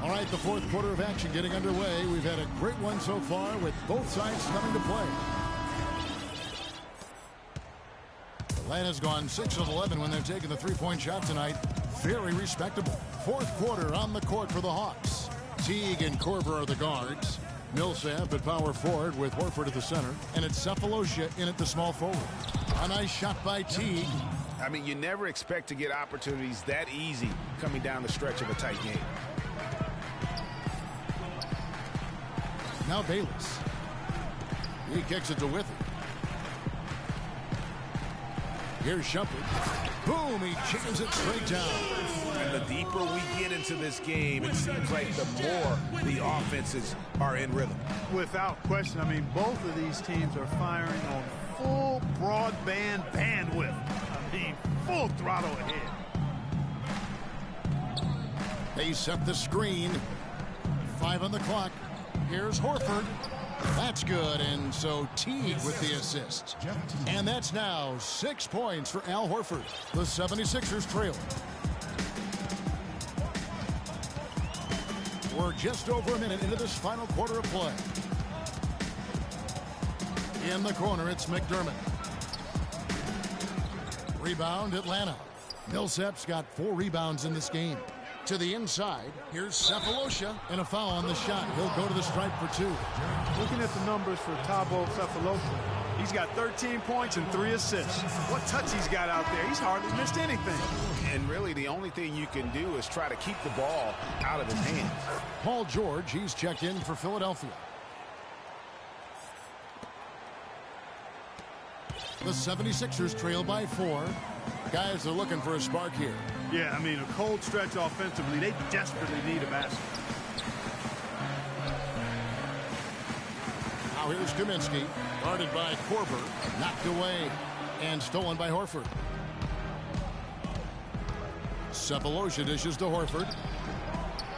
Speaker 1: All right, the fourth quarter of action getting underway. We've had a great one so far with both sides coming to play. Atlanta's gone 6 of 11 when they're taking the three-point shot tonight. Very respectable. Fourth quarter on the court for the Hawks. Teague and Korver are the guards. Millsap at power forward with Horford at the center. And it's Cephalosha in at the small forward. A nice shot by Teague.
Speaker 3: I mean, you never expect to get opportunities that easy coming down the stretch of a tight game.
Speaker 1: Now Bayless. He kicks it to Withey. Here's Shumpert. Boom, he chickens it straight down.
Speaker 3: And the deeper we get into this game, it seems like the more the offenses are in rhythm.
Speaker 2: Without question, I mean, both of these teams are firing on full broadband bandwidth. I mean, full throttle ahead.
Speaker 1: They set the screen. 5 on the clock. Here's Horford. That's good, and so Teague with the assist. And that's now 6 points for Al Horford. The 76ers trail. We're just over a minute into this final quarter of play. In the corner, it's McDermott. Rebound, Atlanta. Millsap's got 4 rebounds in this game. To the inside, here's Cephalosha, and a foul on the shot. He'll go to the stripe for 2.
Speaker 2: Looking at the numbers for Thabo Cephalosha, he's got 13 points and 3 assists. What touch he's got out there. He's hardly missed anything.
Speaker 3: And really, the only thing you can do is try to keep the ball out of his hands.
Speaker 1: Paul George, he's checked in for Philadelphia. The 76ers trail by 4. Guys are looking for a spark here.
Speaker 2: Yeah, I mean, a cold stretch offensively. They desperately need a basket.
Speaker 1: Now here's Kaminsky, guarded by Korver, knocked away, and stolen by Horford. Cephalosha dishes to Horford,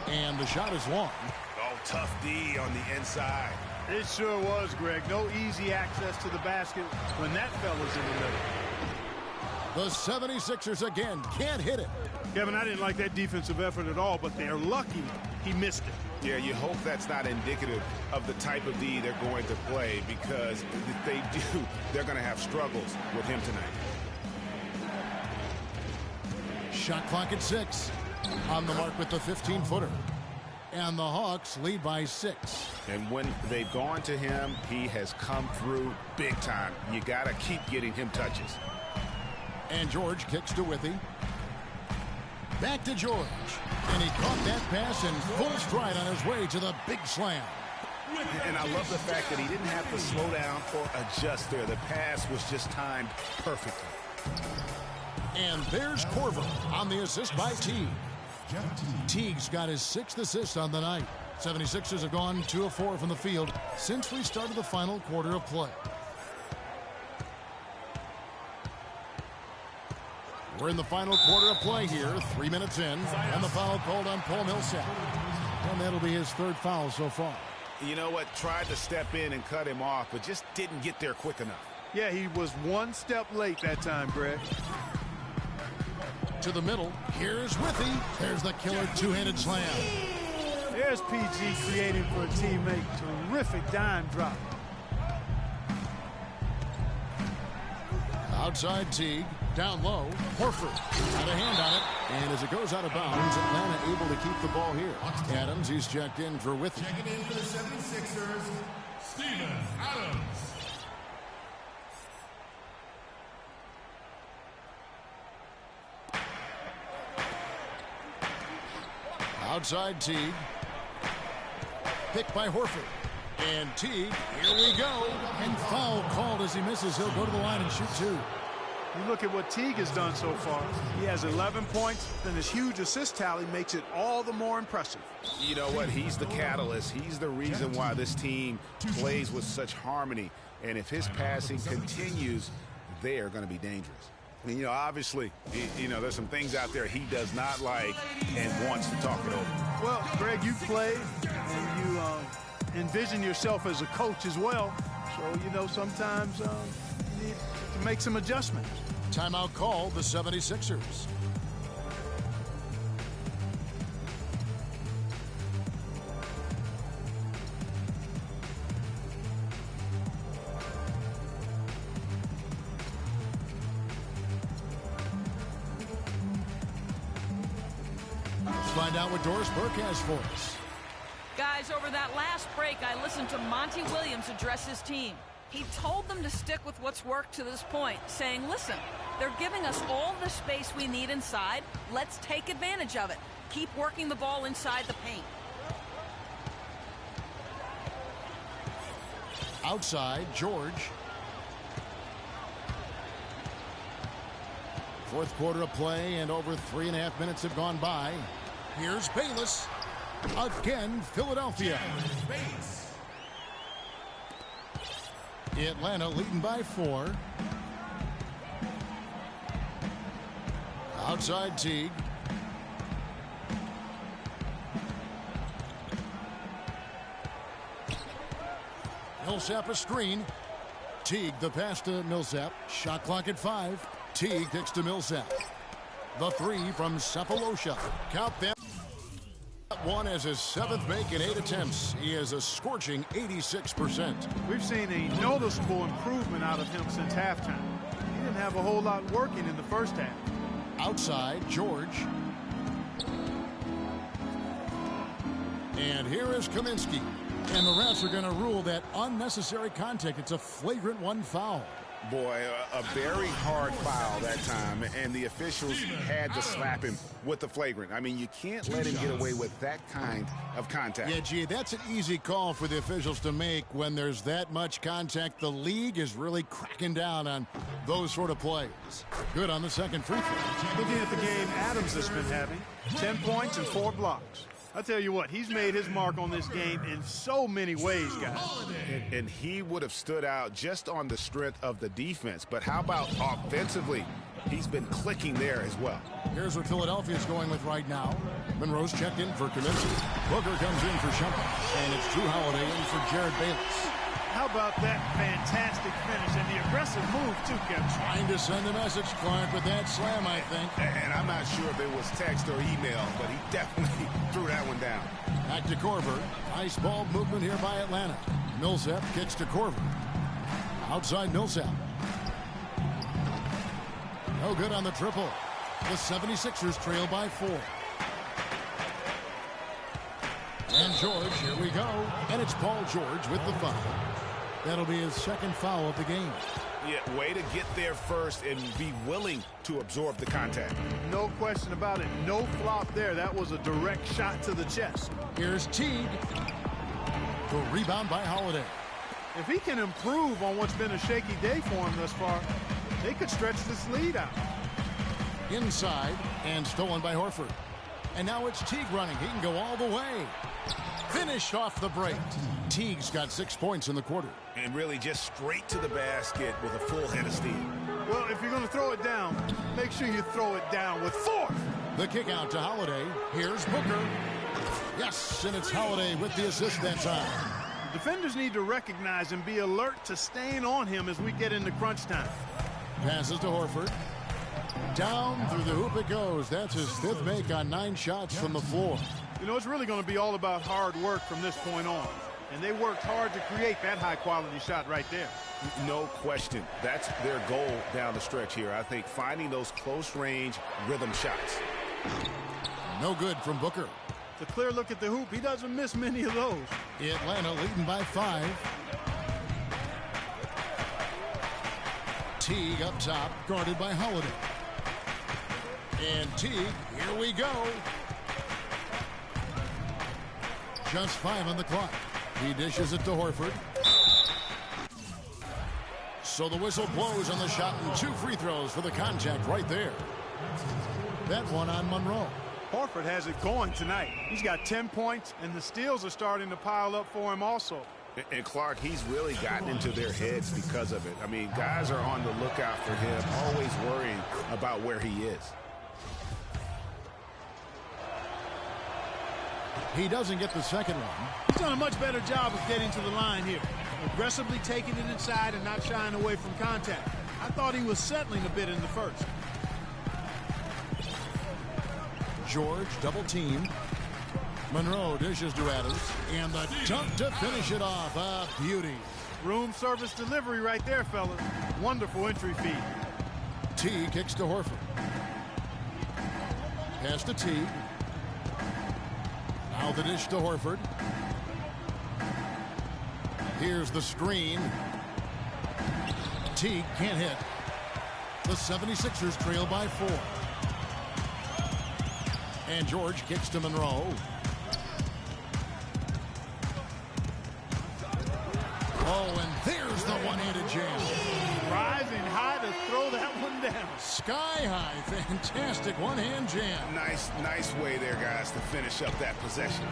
Speaker 1: and the shot is long.
Speaker 3: Oh, tough D on the inside.
Speaker 2: It sure was, Greg. No easy access to the basket when that fella's in the middle.
Speaker 1: The 76ers again can't hit it.
Speaker 2: Kevin, I didn't like that defensive effort at all, but they're lucky he missed it.
Speaker 3: Yeah, you hope that's not indicative of the type of D they're going to play, because if they do, they're going to have struggles with him tonight.
Speaker 1: Shot clock at 6. On the mark with the 15-footer. And the Hawks lead by 6.
Speaker 3: And when they've gone to him, he has come through big time. You got to keep getting him touches.
Speaker 1: And George kicks to Withy. Back to George. And he caught that pass in full stride on his way to the big slam.
Speaker 3: And I love the fact that he didn't have to slow down or adjust there. The pass was just timed perfectly.
Speaker 1: And there's Korver on the assist by Teague. Teague's got his 6th assist on the night. 76ers have gone 2 of 4 from the field since we started the final quarter of play. We're in the final quarter of play here, 3 minutes in, and the foul called on Paul Millsap. And that'll be his 3rd foul so far.
Speaker 3: You know what? Tried to step in and cut him off, but just didn't get there quick enough.
Speaker 2: Yeah, he was 1 step late that time, Greg.
Speaker 1: To the middle. Here's Withy. There's the killer two-handed slam.
Speaker 2: There's PG creating for a teammate. Terrific dime drop.
Speaker 1: Outside Teague. Down low. Horford. Got a hand on it. And as it goes out of bounds, Atlanta able to keep the ball here. Adams, he's checked in for Withy.
Speaker 4: Checking in for the 76ers, Steven Adams.
Speaker 1: Outside Teague. Picked by Horford. And Teague, here we go. And foul called as he misses. He'll go to the line and shoot 2.
Speaker 2: You look at what Teague has done so far. He has 11 points, then his huge assist tally makes it all the more impressive.
Speaker 3: You know what? He's the catalyst. He's the reason why this team plays with such harmony. And if his passing continues, they are going to be dangerous. I mean, you know, obviously, there's some things out there he does not like and wants to talk it over.
Speaker 2: Well, Greg, you played and you envision yourself as a coach as well. So, sometimes you need to make some adjustments.
Speaker 1: Timeout called the 76ers. Let's find out what Doris Burke has for us.
Speaker 8: Guys, over that last break, I listened to Monty Williams address his team. He told them to stick with what's worked to this point, saying, listen, they're giving us all the space we need inside. Let's take advantage of it. Keep working the ball inside the paint.
Speaker 1: Outside, George. 4th quarter of play, and over 3.5 minutes have gone by. Here's Bayless. Again, Philadelphia. Atlanta leading by 4. Outside Teague. Millsap a screen. Teague the pass to Millsap. Shot clock at 5. Teague kicks to Millsap. The 3 from Sefolosha. Count them. One as his 7th make in 8 attempts. He has a scorching 86%.
Speaker 2: We've seen a noticeable improvement out of him since halftime. He didn't have a whole lot working in the first half.
Speaker 1: Outside, George. And here is Kaminsky. And the refs are going to rule that unnecessary contact. It's a flagrant 1 foul.
Speaker 3: Boy, a very hard foul that time, and the officials had to slap him with the flagrant. I mean, you can't let him get away with that kind of contact.
Speaker 1: Yeah, gee, that's an easy call for the officials to make when there's that much contact. The league is really cracking down on those sort of plays. Good on the second free throw.
Speaker 2: Looking at the game Adams has been having, 10 points and 4 blocks. I tell you what, he's made his mark on this game in so many ways, guys.
Speaker 3: And he would have stood out just on the strength of the defense. But how about offensively? He's been clicking there as well.
Speaker 1: Here's what Philadelphia's going with right now. Monroe's checked in for Kaminsky. Booker comes in for Shumpert. And it's Drew Holiday in for Jared Bayless.
Speaker 2: How about that fantastic finish and the aggressive move, too, Kevin?
Speaker 1: Trying to send a message, Clark, with that slam, I think.
Speaker 3: And I'm not sure if it was text or email, but he definitely threw that one down.
Speaker 1: Back to Korver. Nice ball movement here by Atlanta. Millsap kicks to Korver. Outside Millsap. No good on the triple. The 76ers trail by 4. And George, here we go. And it's Paul George with the foul. That'll be his second foul of the game.
Speaker 3: Yeah, way to get there first and be willing to absorb the contact.
Speaker 2: No question about it. No flop there. That was a direct shot to the chest.
Speaker 1: Here's Teague. The rebound by Holiday.
Speaker 2: If he can improve on what's been a shaky day for him thus far, they could stretch this lead out.
Speaker 1: Inside and stolen by Horford. And now it's Teague running. He can go all the way. Finished off the break. Teague's got 6 points in the quarter.
Speaker 3: And really just straight to the basket with a full head of steam.
Speaker 2: Well, if you're going to throw it down, make sure you throw it down with force.
Speaker 1: The kick out to Holiday. Here's Booker. Yes, and it's Holiday with the assist that time.
Speaker 2: Defenders need to recognize and be alert to staying on him as we get into crunch time.
Speaker 1: Passes to Horford. Down through the hoop it goes. That's his 5th make on 9 shots from the floor.
Speaker 2: You know, it's really going to be all about hard work from this point on. And they worked hard to create that high-quality shot right there.
Speaker 3: No question. That's their goal down the stretch here. I think finding those close-range rhythm shots.
Speaker 1: No good from Booker.
Speaker 2: It's a clear look at the hoop. He doesn't miss many of those.
Speaker 1: Atlanta leading by 5. Teague up top, guarded by Holiday. And Teague, here we go. Just 5 on the clock. He dishes it to Horford. So the whistle blows on the shot and 2 free throws for the contact right there. That one on Monroe.
Speaker 2: Horford has it going tonight. He's got 10 points, and the steals are starting to pile up for him also.
Speaker 3: And Clark, he's really gotten into their heads because of it. I mean, guys are on the lookout for him, always worrying about where he is.
Speaker 1: He doesn't get the second one.
Speaker 2: He's done a much better job of getting to the line here. Aggressively taking it inside and not shying away from contact. I thought he was settling a bit in the first.
Speaker 1: George double team. Monroe dishes to Adams. And the dunk to finish it off. A beauty.
Speaker 2: Room service delivery right there, fellas. Wonderful entry feed.
Speaker 1: T kicks to Horford. Pass to T. Now the dish to Horford. Here's the screen. Teague can't hit. The 76ers trail by 4. And George kicks to Monroe. Oh, and there's the one-handed jam.
Speaker 2: Rising high to throw that one down.
Speaker 1: Sky high. Fantastic one-hand jam.
Speaker 3: Nice way there, guys, to finish up that possession.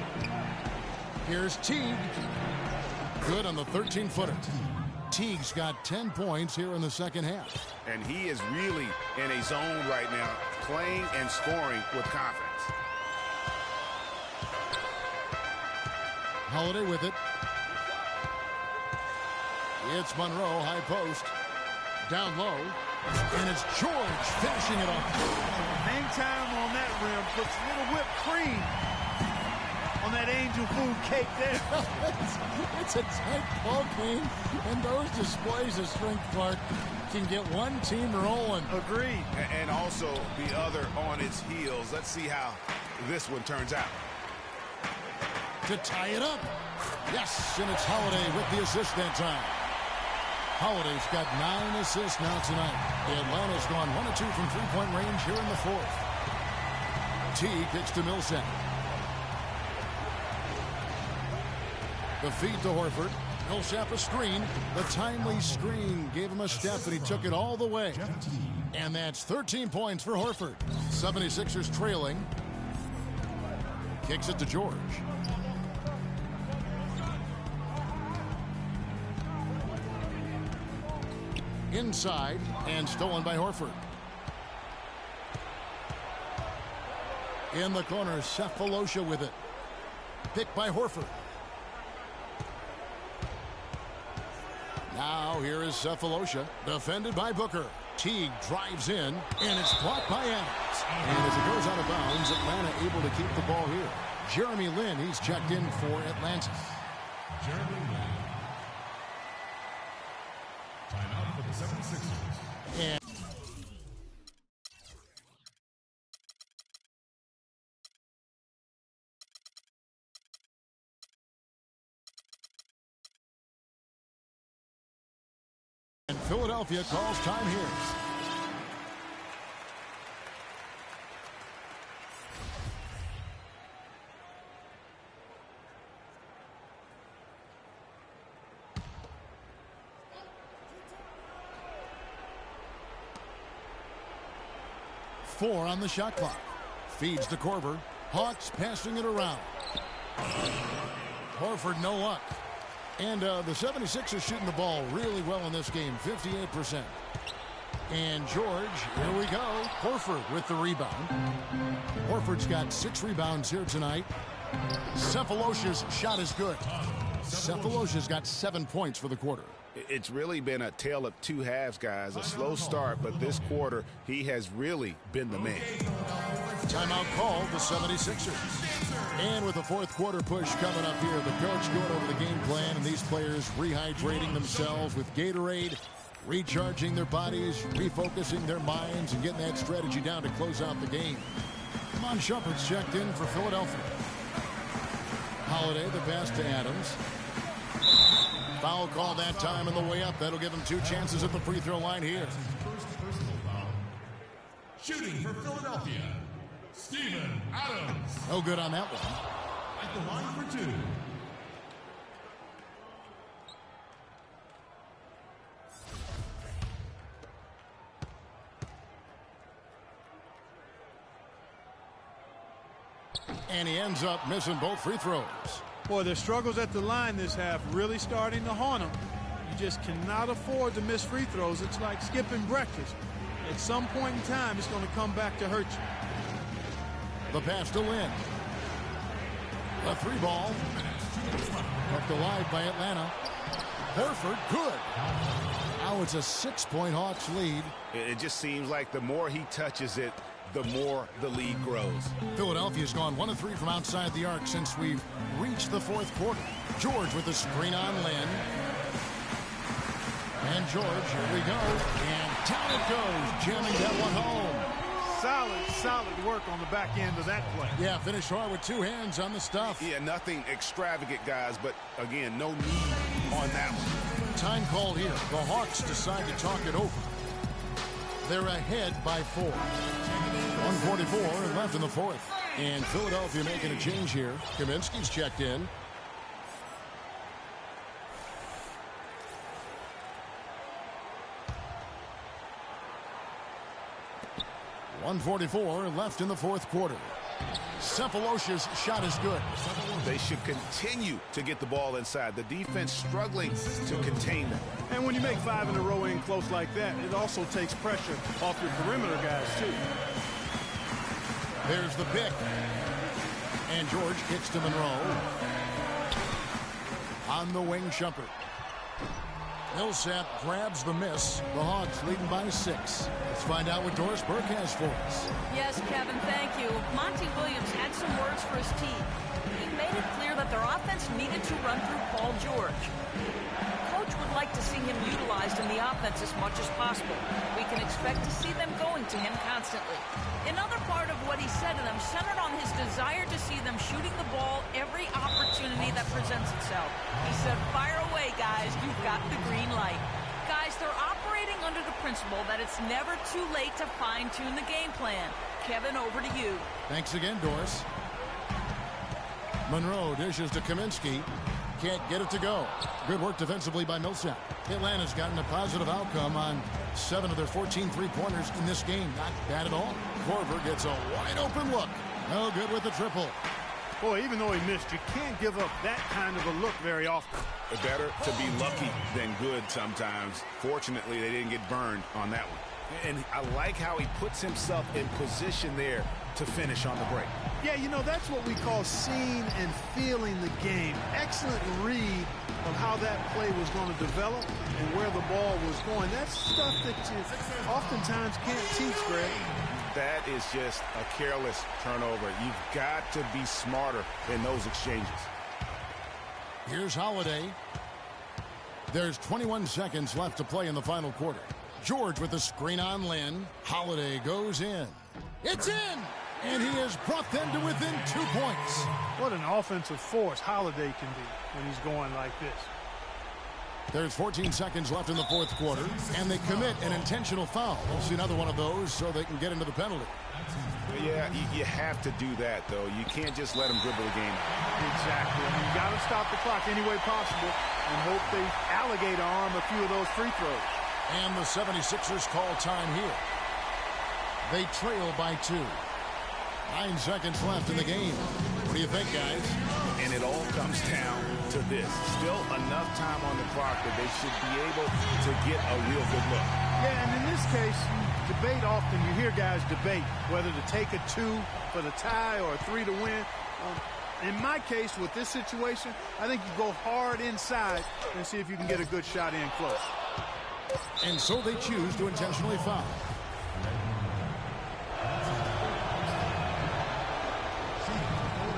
Speaker 1: Here's Teague. Good on the 13-footer. Teague's got 10 points here in the second half.
Speaker 3: And he is really in a zone right now, playing and scoring with confidence.
Speaker 1: Holiday with it. It's Monroe, high post. Down low. And it's George finishing it off.
Speaker 2: Hang time on that rim puts a little whipped cream on that angel food cake there.
Speaker 1: It's a tight ball game, and those displays of strength, Clark, can get one team rolling.
Speaker 2: Agreed.
Speaker 3: And also the other on its heels. Let's see how this one turns out.
Speaker 1: To tie it up. Yes, and it's Holiday with the assist that time. Holiday's got 9 assists now tonight. Atlanta's gone 1 of 2 from three-point range here in the 4th. T kicks to Millsap. The feed to Horford. Millsap a screen. The timely screen gave him a step, and he took it all the way. And that's 13 points for Horford. 76ers trailing. Kicks it to George. Inside and stolen by Horford. In the corner, Cephalosha with it. Picked by Horford. Now here is Cephalosha, defended by Booker. Teague drives in, and it's blocked by Adams. And as it goes out of bounds, Atlanta able to keep the ball here. Jeremy Lin, he's checked in for Atlanta.
Speaker 4: Jeremy Lin. Timeout for the 76ers.
Speaker 1: And And Philadelphia calls time here. Four on the shot clock. Feeds to Korver. Hawks passing it around. Horford no luck. And the 76ers shooting the ball really well in this game, 58%. And George, here we go. Horford with the rebound. Horford's got 6 rebounds here tonight. Cephalosha's shot is good. Cephalosha's got 7 points for the quarter.
Speaker 3: It's really been a tale of two halves, guys. A slow start, but this quarter, he has really been the man.
Speaker 1: Timeout called the 76ers. And with the fourth quarter push coming up here, the coach going over the game plan, and these players rehydrating themselves with Gatorade, recharging their bodies, refocusing their minds, and getting that strategy down to close out the game. Mon Shumpert's checked in for Philadelphia. Holiday, the pass to Adams. Foul call that time on the way up. That'll give him 2 chances at the free throw line here.
Speaker 4: First personal foul. Shooting for Philadelphia, Steven Adams.
Speaker 1: No good on that one.
Speaker 4: At the line for 2.
Speaker 1: And he ends up missing both free throws.
Speaker 2: Boy, their struggles at the line this half really starting to haunt them. You just cannot afford to miss free throws. It's like skipping breakfast. At some point in time, it's going to come back to hurt you.
Speaker 1: The pass to Lynn. A 3-ball. Kept alive by Atlanta. Horford, good. Now it's a 6-point Hawks lead.
Speaker 3: It just seems like the more he touches it, the more the lead grows.
Speaker 1: Philadelphia's gone 1 of 3 from outside the arc since we've reached the fourth quarter. George with the screen on Lynn. And George, here we go. And down it goes, jamming that one home.
Speaker 2: Solid work on the back end of that play.
Speaker 1: Yeah, finished hard with 2 hands on the stuff.
Speaker 3: Yeah, nothing extravagant, guys, but again, no need on that one.
Speaker 1: Time called here. The Hawks decide to talk it over. They're ahead by 4. 1:44 left in the fourth. And Philadelphia making a change here. Kaminsky's checked in. .144 left in the fourth quarter. Cephalosha's shot is good.
Speaker 3: They should continue to get the ball inside. The defense struggling to contain them.
Speaker 2: And when you make 5 in a row in close like that, it also takes pressure off your perimeter guys, too.
Speaker 1: There's the pick. And George kicks to Monroe. On the wing, Shumpert. Millsap grabs the miss. The Hawks leading by 6. Let's find out what Doris Burke has for us.
Speaker 8: Yes, Kevin, thank you. Monty Williams had some words for his team. He made it clear that their offense needed to run through Paul George. Coach would like to see him utilized in the offense as much as possible. We can expect to see them going to him constantly. Another part of what he said to them centered on his desire to see them shooting the ball every opportunity that presents itself. He said, fire away, guys. You've got the green light. Guys, they're operating under the principle that it's never too late to fine-tune the game plan. Kevin, over to you.
Speaker 1: Thanks again, Doris. Monroe dishes to Kaminsky. Can't get it to go. Good work defensively by Millsap. Atlanta's gotten a positive outcome on 7 of their 14 3-pointers in this game. Not bad at all. Korver gets a wide open look. No good with the triple.
Speaker 2: Boy, even though he missed, you can't give up that kind of a look very often.
Speaker 3: Better to be lucky than good sometimes. Fortunately, they didn't get burned on that one. And I like how he puts himself in position there to finish on the break.
Speaker 2: Yeah, you know, that's what we call seeing and feeling the game. Excellent read of how that play was going to develop and where the ball was going. That's stuff that you oftentimes can't teach, Greg.
Speaker 3: That is just a careless turnover. You've got to be smarter in those exchanges.
Speaker 1: Here's Holiday. There's 21 seconds left to play in the final quarter. George with the screen on Lynn. Holiday goes in. It's in! And he has brought them to within 2 points.
Speaker 2: What an offensive force Holiday can be when he's going like this.
Speaker 1: There's 14 seconds left in the fourth quarter, and they commit an intentional foul. We'll see another one of those so they can get into the penalty.
Speaker 3: Yeah, you have to do that, though. You can't just let them dribble the game out.
Speaker 2: Exactly. I mean, you got to stop the clock any way possible and hope they alligator arm a few of those free throws.
Speaker 1: And the 76ers call time here. They trail by 2. 9 seconds left in the game. What do you think, guys?
Speaker 3: And it all comes down to this. Still enough time on the clock that they should be able to get a real good look.
Speaker 2: Yeah, and in this case, you debate often. You hear guys debate whether to take a 2 for the tie or a 3 to win. In my case, with this situation, I think you go hard inside and see if you can get a good shot in close.
Speaker 1: And so they choose to intentionally foul.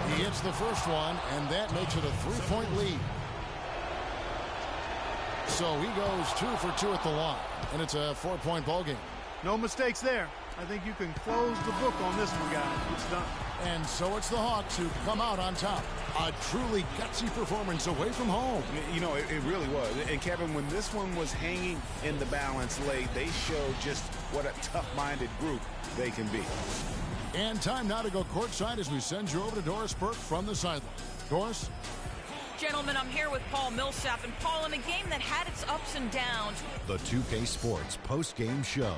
Speaker 1: He hits the first one, and that makes it a 3-point lead. So he goes 2 for 2 at the line, and it's a 4-point ball game.
Speaker 2: No mistakes there. I think you can close the book on this one, guys. It's done.
Speaker 1: And so it's the Hawks who come out on top. A truly gutsy performance away from home.
Speaker 3: You know, it really was. And, Kevin, when this one was hanging in the balance late, they showed just what a tough-minded group they can be.
Speaker 1: And time now to go courtside as we send you over to Doris Burke from the sideline. Doris?
Speaker 8: Gentlemen, I'm here with Paul Millsap. And, Paul, in a game that had its ups and downs.
Speaker 6: The 2K Sports post-game show.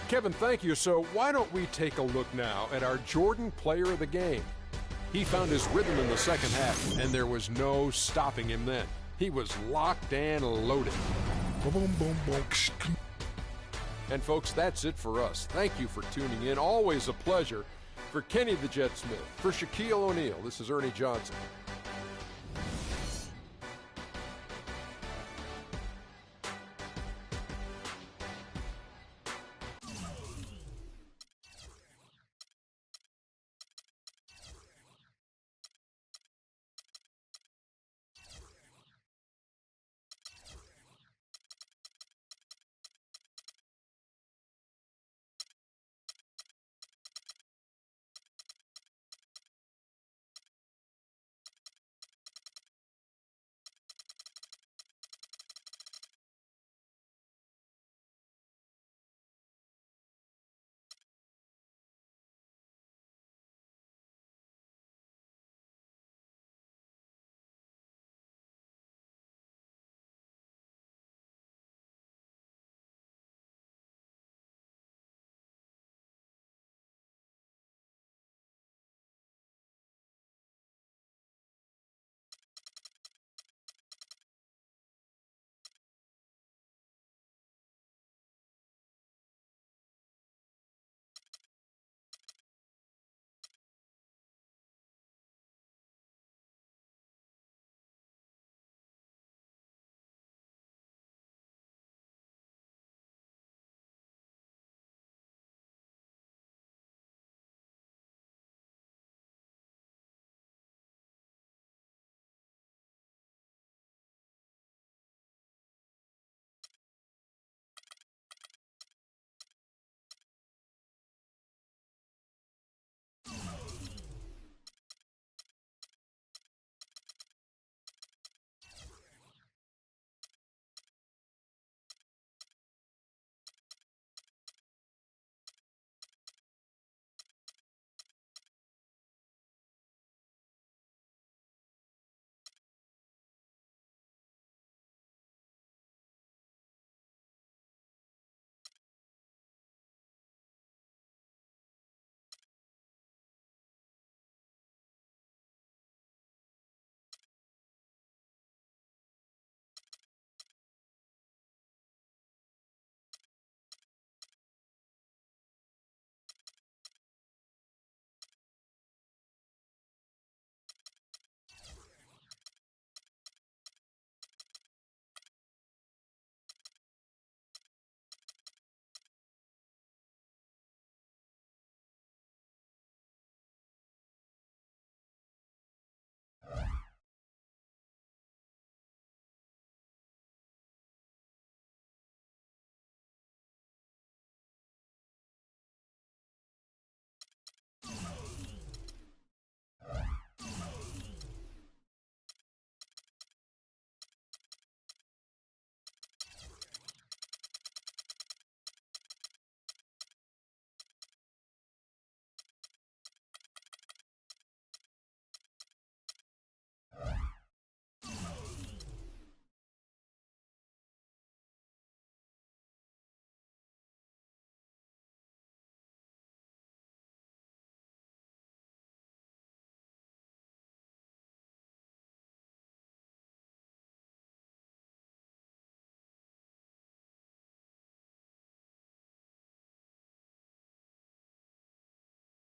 Speaker 7: Kevin, thank you. So why don't we take a look now at our Jordan player of the game? He found his rhythm in the second half, and there was no stopping him then. He was locked and loaded. And folks, that's it for us. Thank you for tuning in. Always a pleasure. For Kenny the Jet Smith, for Shaquille O'Neal, this is Ernie Johnson.